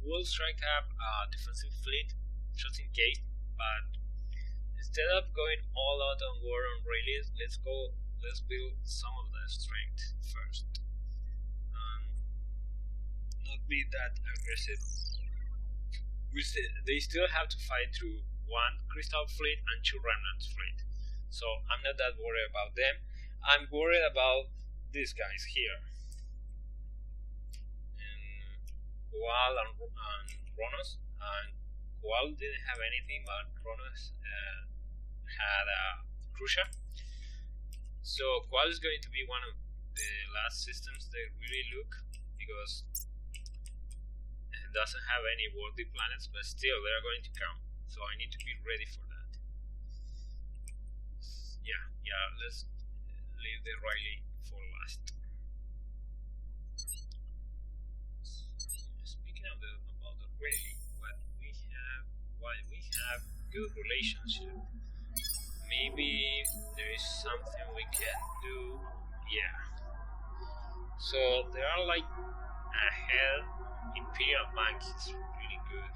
we'll strike up a defensive fleet just in case, but instead of going all out on war on Rayleigh, let's build some of the strength first. Not be that aggressive. They still have to fight through 1 crystal fleet and 2 remnant fleet, so I'm not that worried about them. I'm worried about these guys here, Kual and Kronos. And Kual didn't have anything, but Kronos had a Crucia. So Kual is going to be one of the last systems they really look, because doesn't have any worthy planets, but still they are going to come, so I need to be ready for that. Yeah, let's leave the Rayleigh for last. Speaking about the Rayleigh, while we have good relationship, me maybe there is something we can do. Yeah. So there are like ahead. Imperial Bank is really good.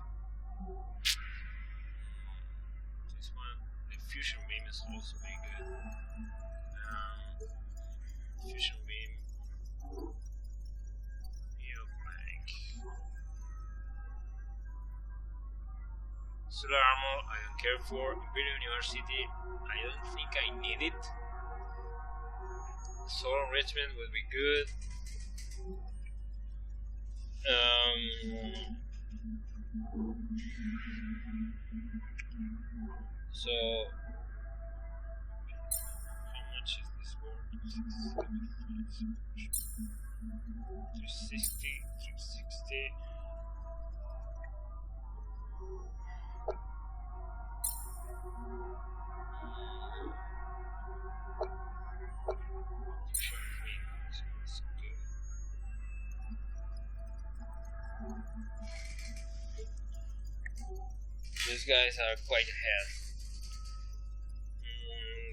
This one, the Fusion Beam is also very good. Fusion Beam, Imperial Bank, Solar Armor. I don't care for Imperial University. I don't think I need it. Solar Enrichment would be good. So how much is this worth? 360, 360. These guys are quite ahead.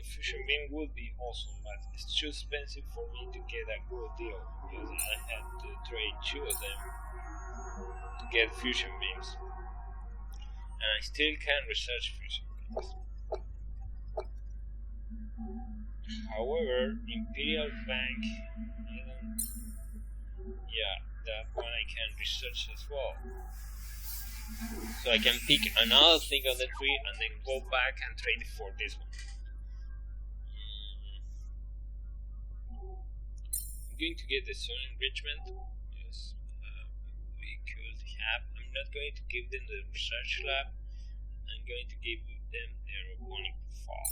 Fusion Beam would be awesome, but it's too expensive for me to get a good deal because I had to trade 2 of them to get Fusion Beams, and I still can research Fusion Beams. However, Imperial Bank, yeah, that one I can research as well. So I can pick another thing on the tree and then go back and trade it for this one. I'm going to get the Sun Enrichment. Yes, we could have. I'm not going to give them the research lab. I'm going to give them their organic farm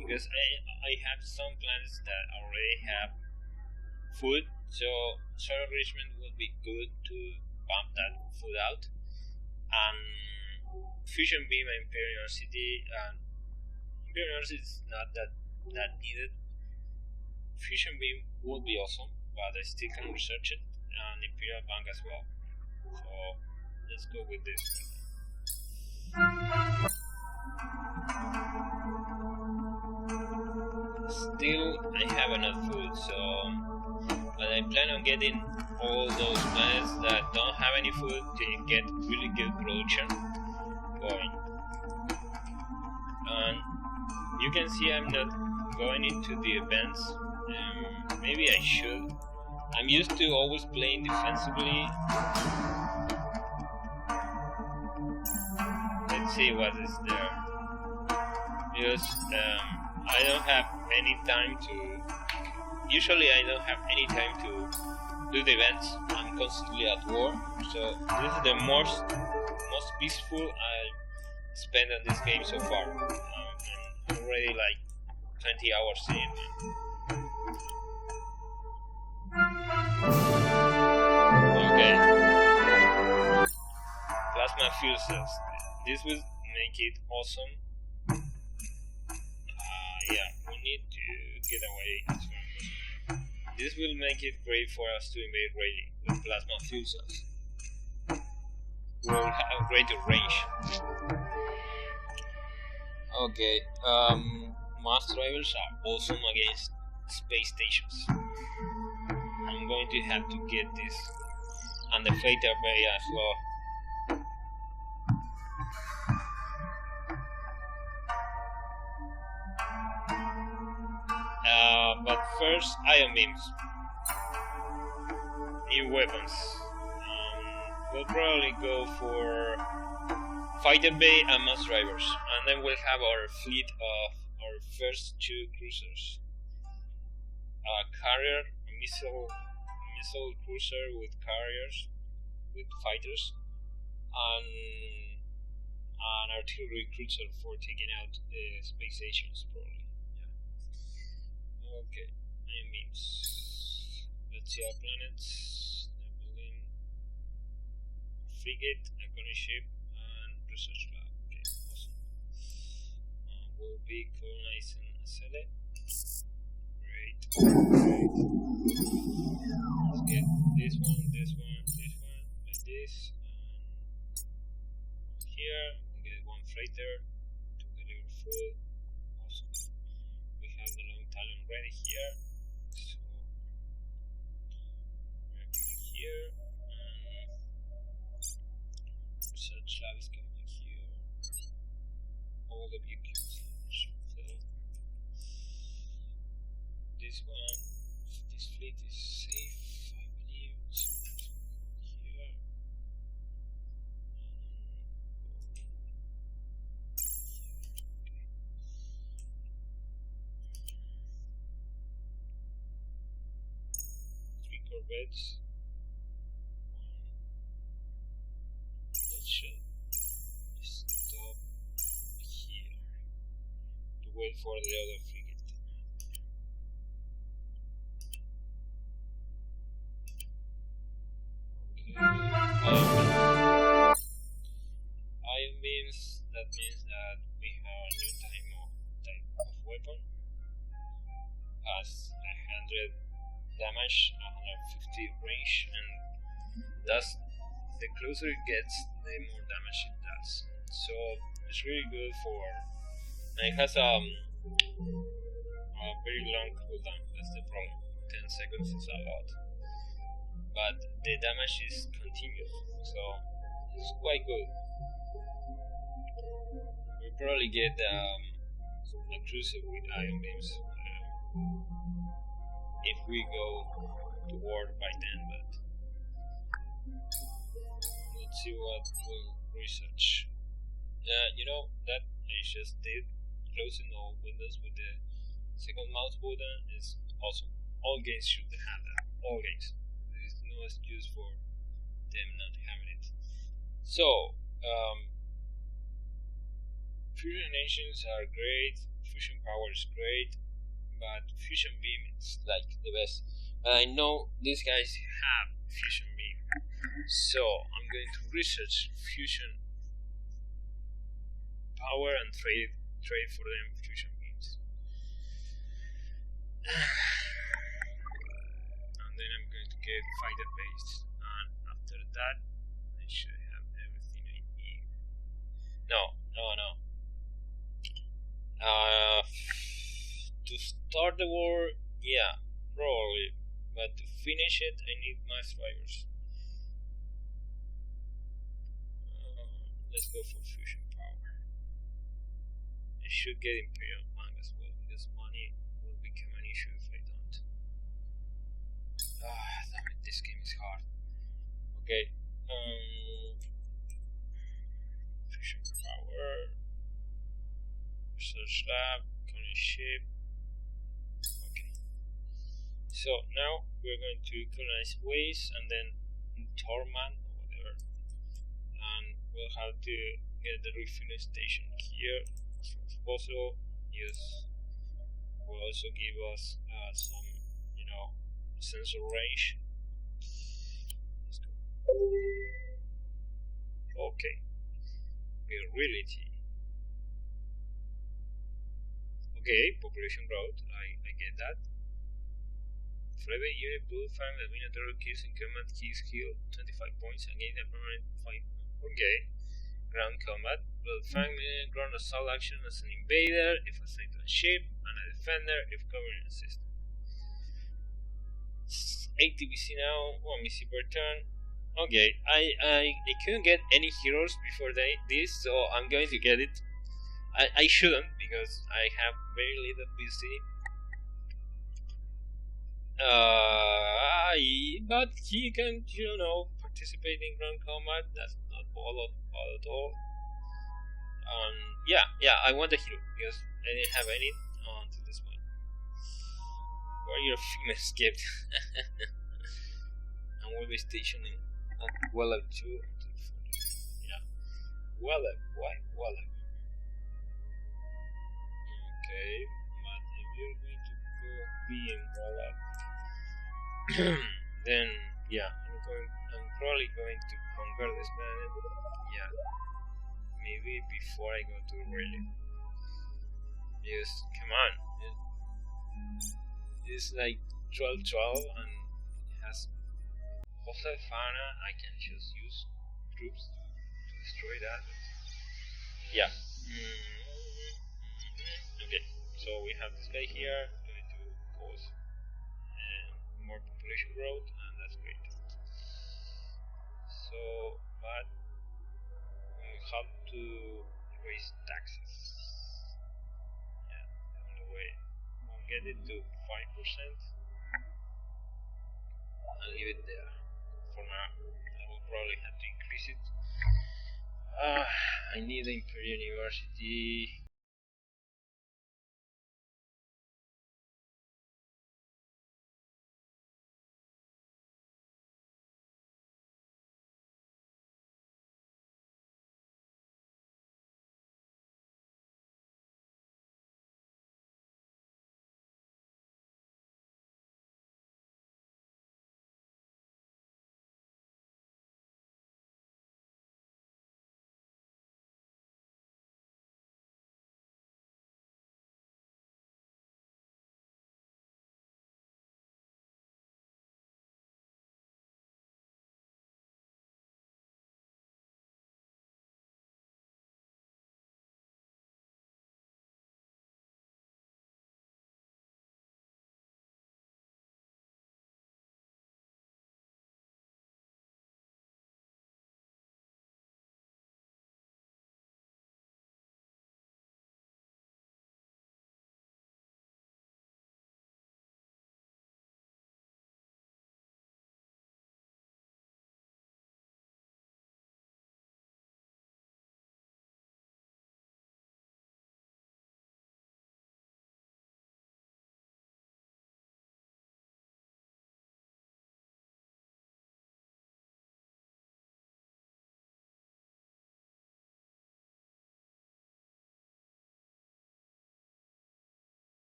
because I have some plants that already have food. So Sun Enrichment would be good to pump that food out. And Fusion Beam and Imperial University, and Imperial University is not that needed. Fusion Beam would be awesome, but I still can research it, and Imperial Bank as well. So let's go with this one. Still, I have enough food, so but I plan on getting all those planets that don't have any food to get really good production going. And you can see I'm not going into the events. Maybe I should. I'm used to always playing defensively. Let's see what is there. Because I don't have any time to. Usually I don't have any time to do the events. I'm constantly at war, so this is the most peaceful I spent on this game so far. I'm already like 20 hours in. Okay. Plasma fuel cells. This will make it awesome. Yeah, we need to get away as well. This will make it great for us to invade Rayleigh with plasma fuel cells. We will have greater range. Okay, mass drivers are awesome against space stations. I'm going to have to get this, and the Freighter Bay as well. But first, ion beams. New weapons. We'll probably go for Fighter Bay and mass drivers, and then we'll have our fleet of our first 2 cruisers. A carrier, a missile cruiser with carriers, with fighters, and an artillery cruiser for taking out the space stations, probably. Okay, ion beams. Let's see our planets. Napoleon, frigate, a colony ship, and research lab. Okay, awesome. We'll be colonizing Acele. Great. Let's get this one, like this, and here we get 1 freighter to deliver food. Awesome. This fleet is safe, I believe. So let's go here. 3 corvettes. Let's should stop here to wait for the other frigate. Ion beams, that means that we have a new type of weapon. Has 100 damage, 150 range, and thus the closer it gets, the more damage it does. So it's really good for, and it has a very long cooldown. That's the problem. 10 seconds is a lot, but the damage is continuous, so it's quite good. We probably get a cruiser with ion beams if we go to war by then, but let's see what we'll research. You know that I just did, closing all windows with the second mouse button is awesome. All games should have that. All games. There is no excuse for them not having it. So, fusion engines are great, fusion power is great, but fusion beam is like the best. I know these guys have fusion beam, so I'm going to research fusion power and trade for them fusion beams. And then I'm going to get fighter base, and after that I should have everything I need. No. To start the war, yeah, probably, but to finish it I need mass drivers. Let's go for fusion power. I should get Imperial Bank as well, because money will become an issue if I don't. Damn it, this game is hard. Okay, fusion power, research lab, colony ship. Okay, so now we're going to colonize Waze and then Torman or whatever, and we'll have to get the refueling station here as soon as possible. Yes, will also give us some, sensor range. Let's go. Okay, virility. Okay, population growth. I get that. For every unit build, find the Minotaur keys in combat keys heal 25 points and gain a permanent 5. Okay. Ground combat. Build find ground assault action as an invader if assigned to a ship, and a defender if covering a system. 8 TBC now, 1 missile per turn. Okay, I couldn't get any heroes before this, so I'm going to get it. I shouldn't, because I have very little PC. But he can, participate in ground combat. That's not bad at all. Yeah, I want a hero, because I didn't have any until this point. Where your female escaped. And we'll be stationing at Wallach 2 until 40. Yeah. Wallach, why Wallach? Okay, but if you're going to go be in Wallach, then yeah, I'm probably going to conquer this planet. Yeah. Maybe before I go to Aurelia. Yes, come on. It's like 12-12 and it has hostile fauna. I can just use troops to destroy that. Yeah. Okay, so we have this guy here going to cause more population growth, and that's great. So, but we have to raise taxes. Yeah, the only way we'll get it to 5%. I need the Imperial University.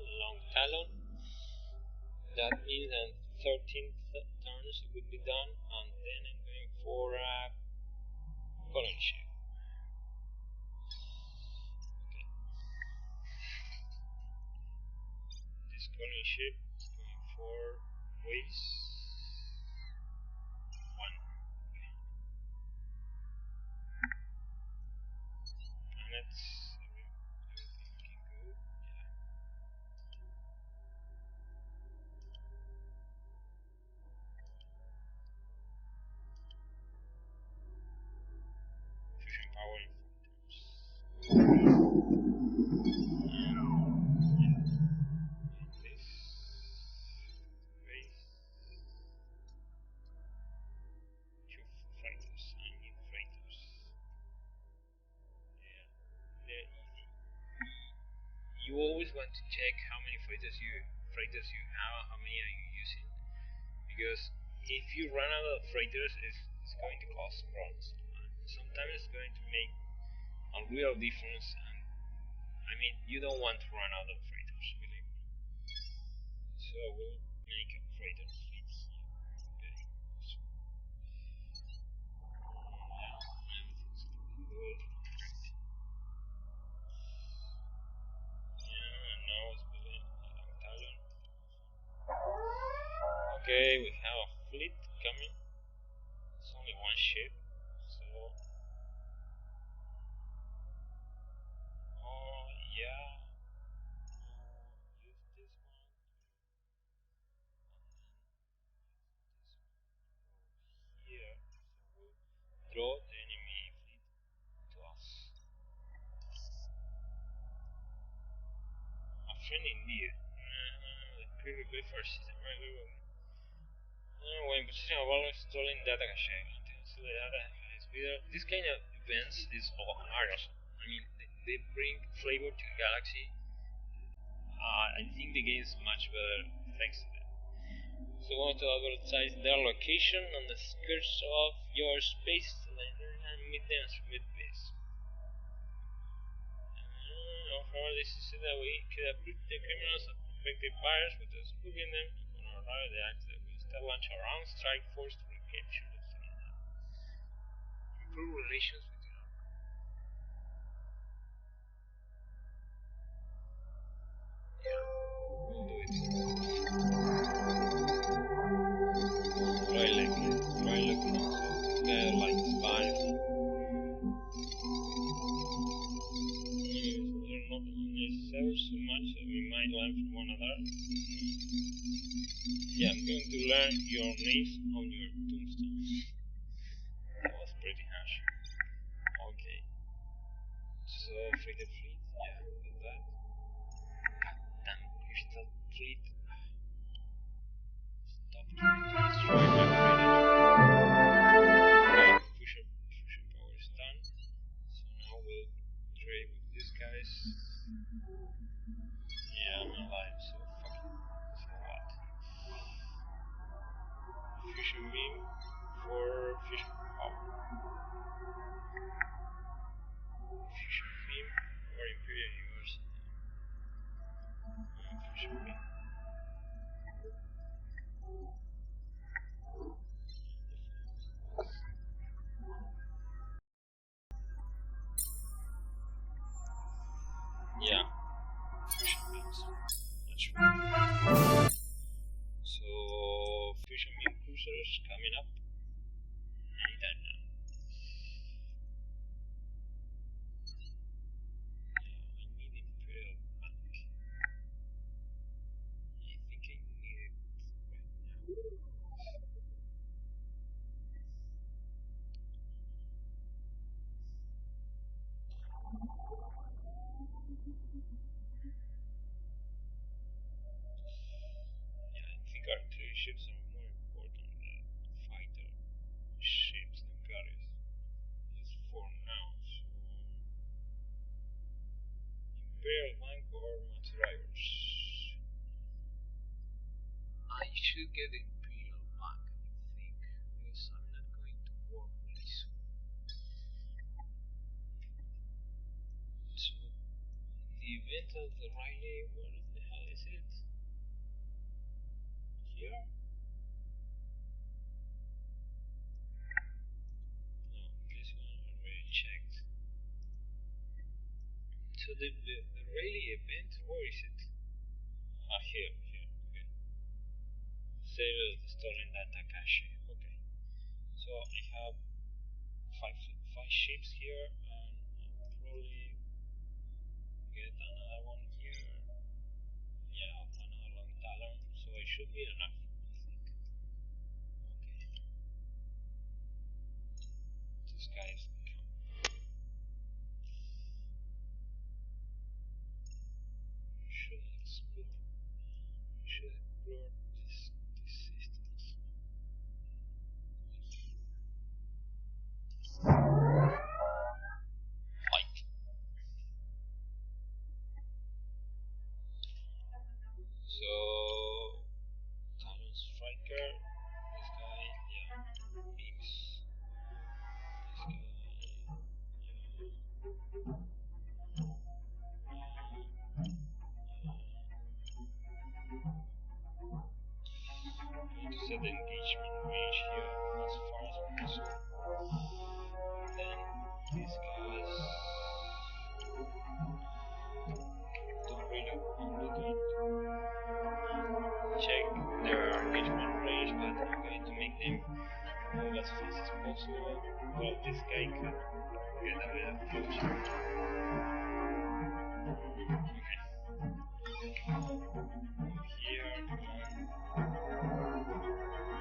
Long Talon. That means that 13 turns would be done, and then I'm going for a colony ship. Okay. This colony ship is going for waves 1. Okay. Planets, everything can go. Yeah. Fusion power in 4 turns. This base 2 fighters. I need fighters. Yeah, they're easy. You always want to check how many fighters you have and how many are you using, because if you run out of freighters, it's going to cause problems. Sometimes it's going to make a real difference, and I mean, you don't want to run out of freighters, believe me. So we'll make a freighter fleet. Okay. So, yeah, everything's looking good. Yeah, and now it's building an Italian. Okay, we have a fleet coming. It's only one ship, so oh yeah, we'll use this one, and then this one go here, so we'll draw the enemy fleet to us. A friend indeed. The PvP first system, right? When position of value stolen data cache, so the data is either this kind of events is awesome. I mean, they bring flavor to the galaxy. I think the game is much better thanks to that. So want to advertise their location on the skirts of your space and meet them with base. However, this is that we could uproot the criminals and prospective buyers without spooking them. On our right, the act that we still launch our own strike force to recapture the city. Improve relations with your yeah, we'll do it. Royal so they're like spies. They're not necessary so much that we might learn from one another. Yeah, I'm going to learn your names on your tombstone. That was pretty harsh. Okay. So frigate fleet, yeah, got that. Damn, crystal fleet. Stop trying to destroy my frigate. Fusion power is done. So now we'll trade with these guys. Yeah, I'm alive, so what? Fusion beam for fusion power. Fusion beam or Imperial University. Fusion beam. Yeah, fusion beams. That's right. So fusion beam cruisers coming up anytime now. I need Imperial Bank. I think I need it right now. Yeah, I think artillery ships are more important than fighter ships and carriers. It's for now. So Imperial Bank or Drivers. I should get Imperial Bank, I think, because I'm not going to work really soon. So the event of the Riley, where the hell is it? Here? No, this one I already checked. So the Riley event, where is it? Ah, here, okay. Save the stolen data cache. Okay. So I have five ships here, and I'll probably get another one here. Yeah, another long talon, so it should be enough, I think. Okay. This guy's should explore. Should explore this systems. Fight. So Talon Striker, this guy, yeah, beams. This guy, set the engagement range here as far as possible. Then these guys don't really check their engagement range, but I'm going to make them move as fast as possible. Well, this guy can get a bit of closer. Here,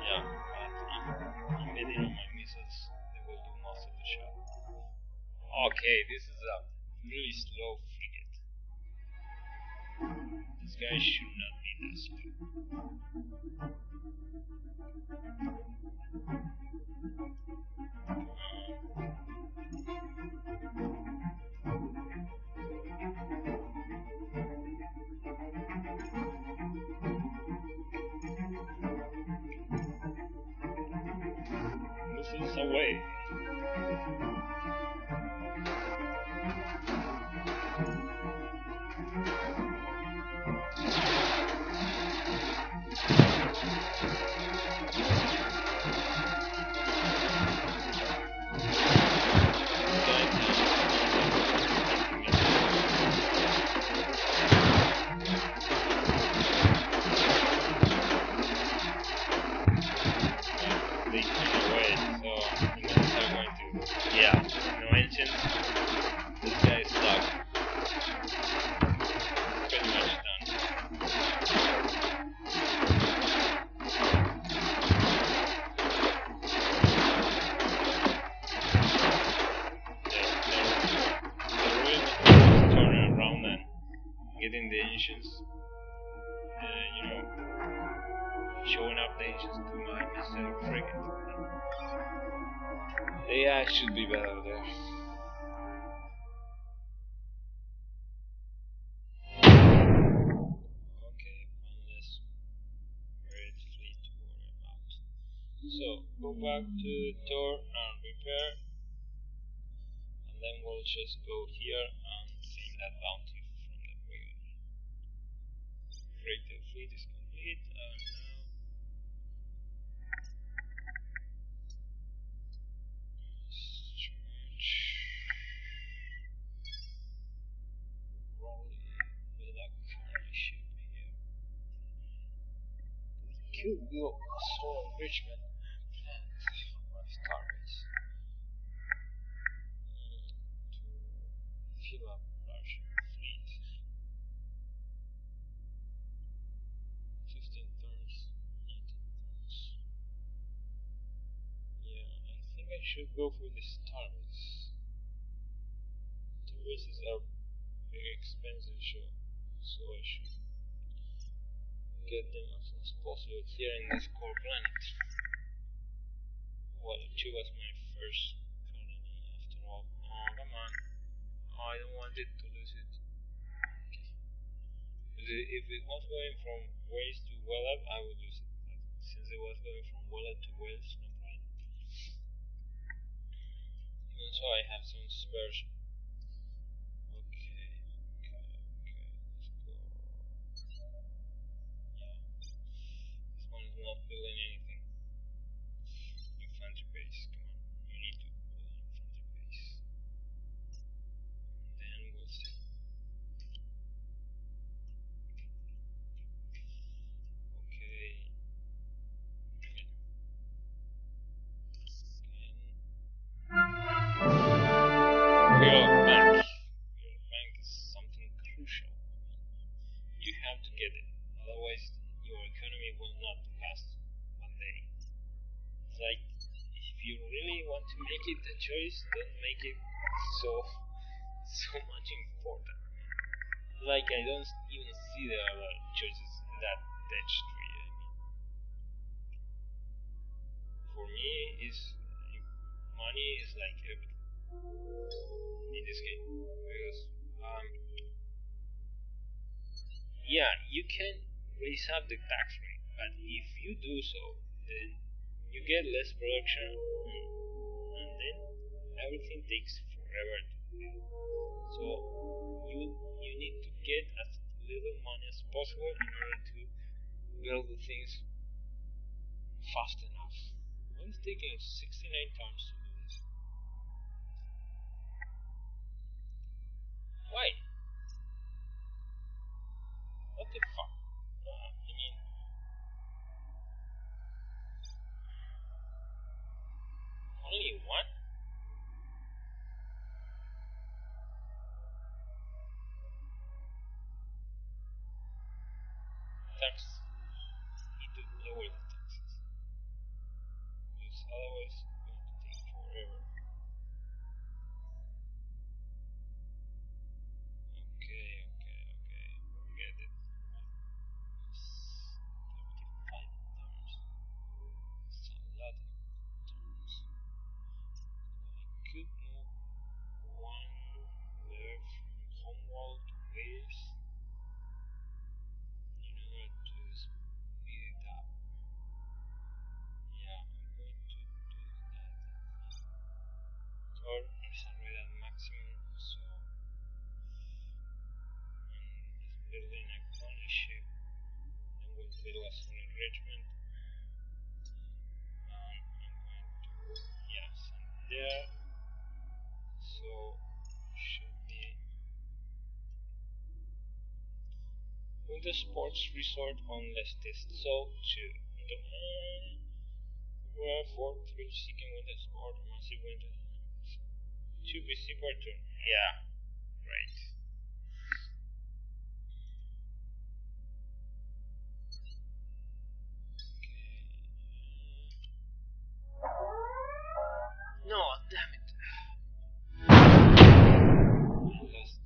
yeah, but I'm getting on my missiles. They will do most of the job. Okay, this is a really slow frigate. This guy should not be that slow. Missiles away. Yeah, no engines. This guy is stuck. Pretty much done. The ruins mentions, showing up the engines to my missile frigate. The AI should be better there. Okay, one less red fleet to worry about. So, go back to Tor and repair, and then we'll just go here and claim that bounty from the frigate. Freighter fleet is complete, and now could build a solar enrichment plant or Starbase to fill up large fleet. 15 tons, 19 tons. Yeah, I think I should go for the Starbase. Starbases are very expensive, so I should get them as soon as possible here in this core planet. Well, 2 was my first colony after all. Oh, come on. Oh, I don't want it to lose it. Okay. If it was going from Waze to Wellab, I would lose it. But since it was going from Wellab to Wales, no problem. Even so, I have some spares. Okay, let's go. Yeah. This one is not building anything. Infantry base, come on. You need to build an infantry base. And then we'll see. Okay. Imperial Bank is something crucial. You have to get it, otherwise your economy will not last one day. It's like, if you really want to make it a choice, don't make it so much important. Like, I don't even see the other choices in that ditch tree. For me, money is like everything in this game, because yeah, you can raise up the tax rate, but if you do so, then you get less production, and then everything takes forever to build. So you need to get as little money as possible in order to build the things fast enough. Well, it's taking 69 times to do this. Why? What the fuck? I mean, only one? Tax. Need to lower the taxes. Because otherwise it's going to take forever. Okay. Forget it. 35 dollars. It's a lot of dollars. I could move one there from Homeworld to Waves in order to speed it up. Yeah, I'm going to do that. Or is already at maximum, so it's building a colony ship. Then we'll build a solar enrichment. I'm going to send there. So should be winter sports resort on less test. So 2. Where 4 3 seeking winter sport massive winter 2 BC per turn. Yeah, right. Okay. No, damn it. I lost.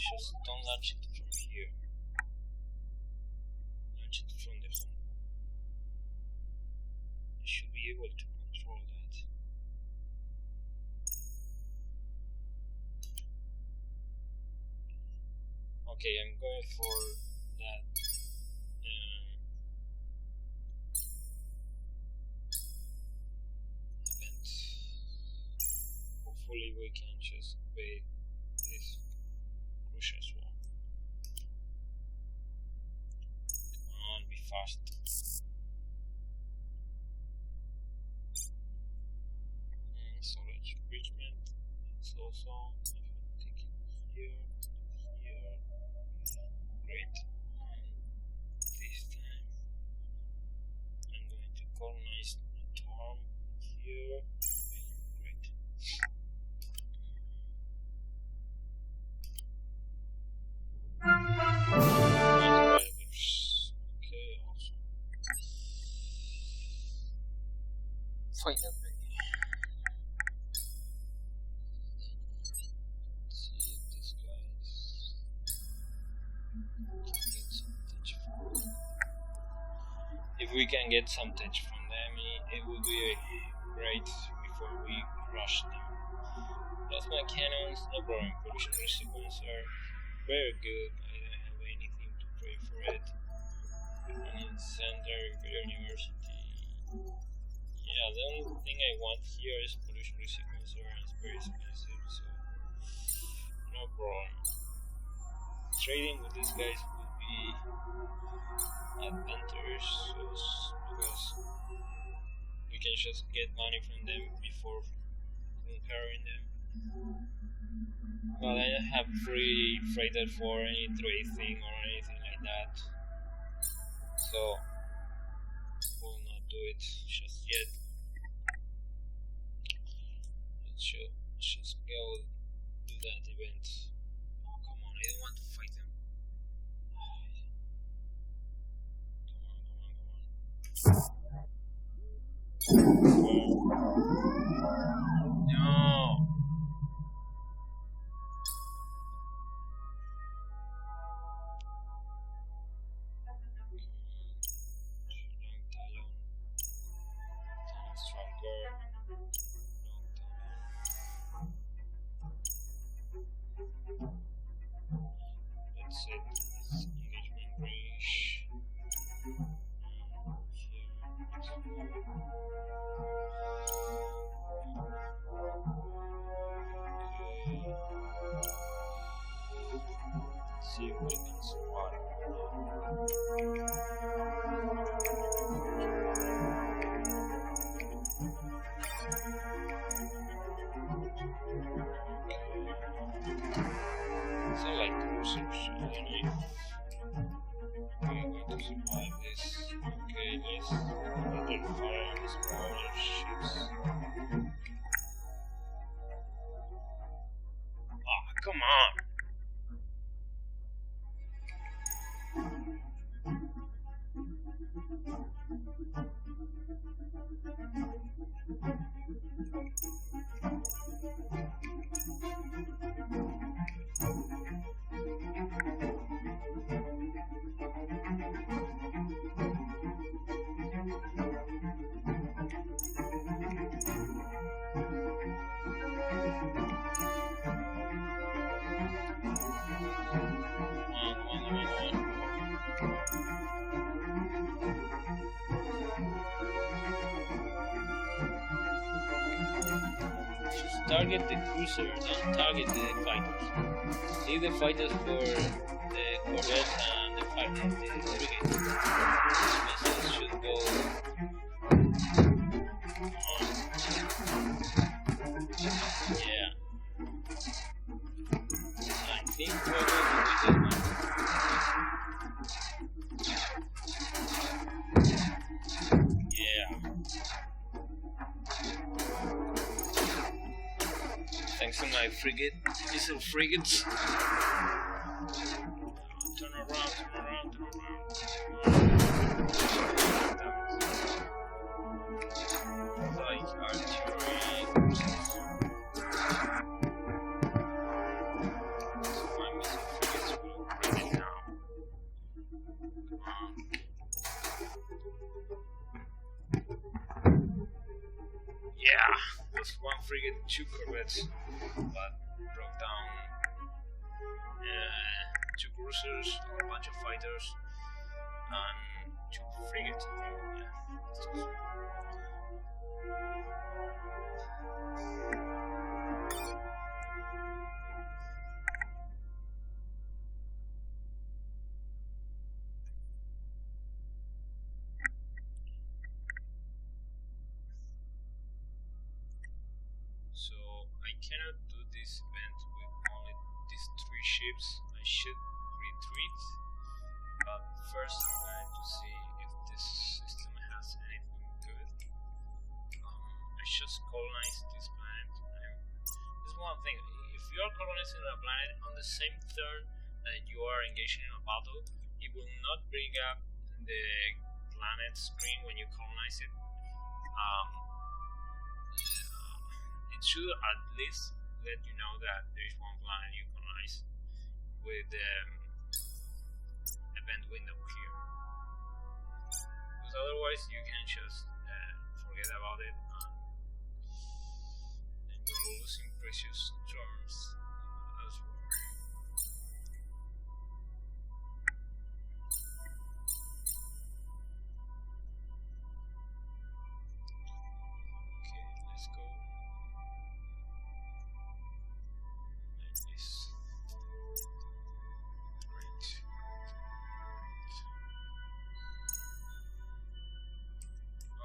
Just don't launch it from here. Launch it from the home. I should be able to control that. Okay, I'm going for that. Event. Hopefully we can just evade this crucial swap. Come on, be fast. Storage enrichment. It's also take it here, here. Great. And this time I'm going to colonize the term here. Great. Okay, awesome. Fight that baby. Let's see if this guy's get some touch from them. If we can get some touch from them, it would be great before we rush them. Plasma cannons, no problem. Pollution recipients are very good. I don't have anything to pray for it. And Center, Imperial University. Yeah, the only thing I want here is pollution recipients, and it's very expensive, so no problem. Trading with these guys would be advantageous because we can just get money from them before conquering them. But I don't have free freighter for any trade thing or anything like that, so we'll not do it just yet. Let's just go do that event. Oh, come on, I don't want to fight them. No. That's it. It's engagement range. Let's see if we can survive. It's not like cruisers, really. I'm going to survive this. Okay, let's fire the smaller ships. Ah, come on! Target the cruiser, don't target the fighters. Leave the fighters for the corvette and the fighter, the frigate. These missiles should go yeah. I think we're going to do this one. Yeah. Thanks to my frigate, missile frigates. Turn around. Like artillery. My missile frigate, 2 corvettes, but broke down 2 cruisers, a bunch of fighters, and 2 frigates. Yeah. So I cannot do this event with only these 3 ships. I should retreat, but first I'm going to see if this system has anything good. I just colonize this planet. There's one thing: if you are colonizing a planet on the same turn that you are engaging in a battle, it will not bring up the planet screen when you colonize it. It should at least let you know that there is one planet you colonize with the event window here. Because otherwise you can just forget about it and you're losing precious turns as well. Okay, let's go.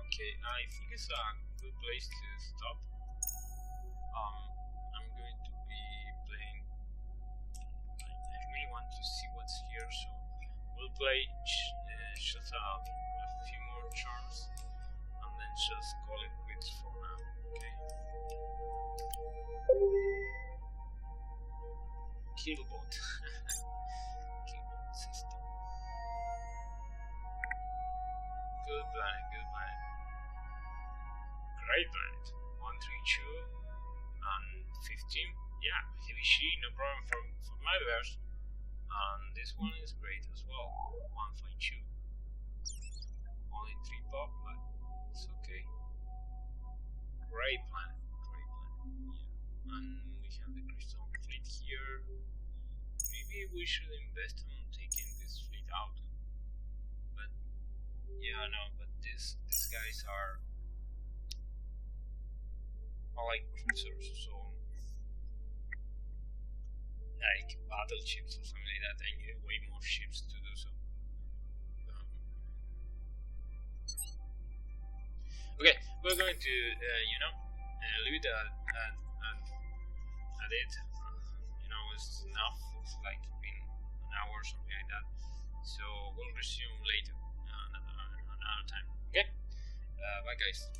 Okay, I think it's a good place to stop. I'm going to be playing. I really want to see what's here, so we'll play just a few more turns and then just call it quits for now. Okay. Killbot. Killbot system. Good planet, good planet. Great planet. 132 and 15. Yeah, heavy sheet, no problem for my verse. And this one is great as well. 152. Only 3 pop, but it's okay. Great planet, great planet. Yeah. And we have the crystal fleet here. Maybe we should invest in taking this fleet out. But yeah, no, but these guys are like cruisers, so like battleships or something like that. I need way more ships to do so. Okay, we're going to leave it at it. It's enough. It's like been an hour or something like that. So we'll resume later another time. Okay, bye guys.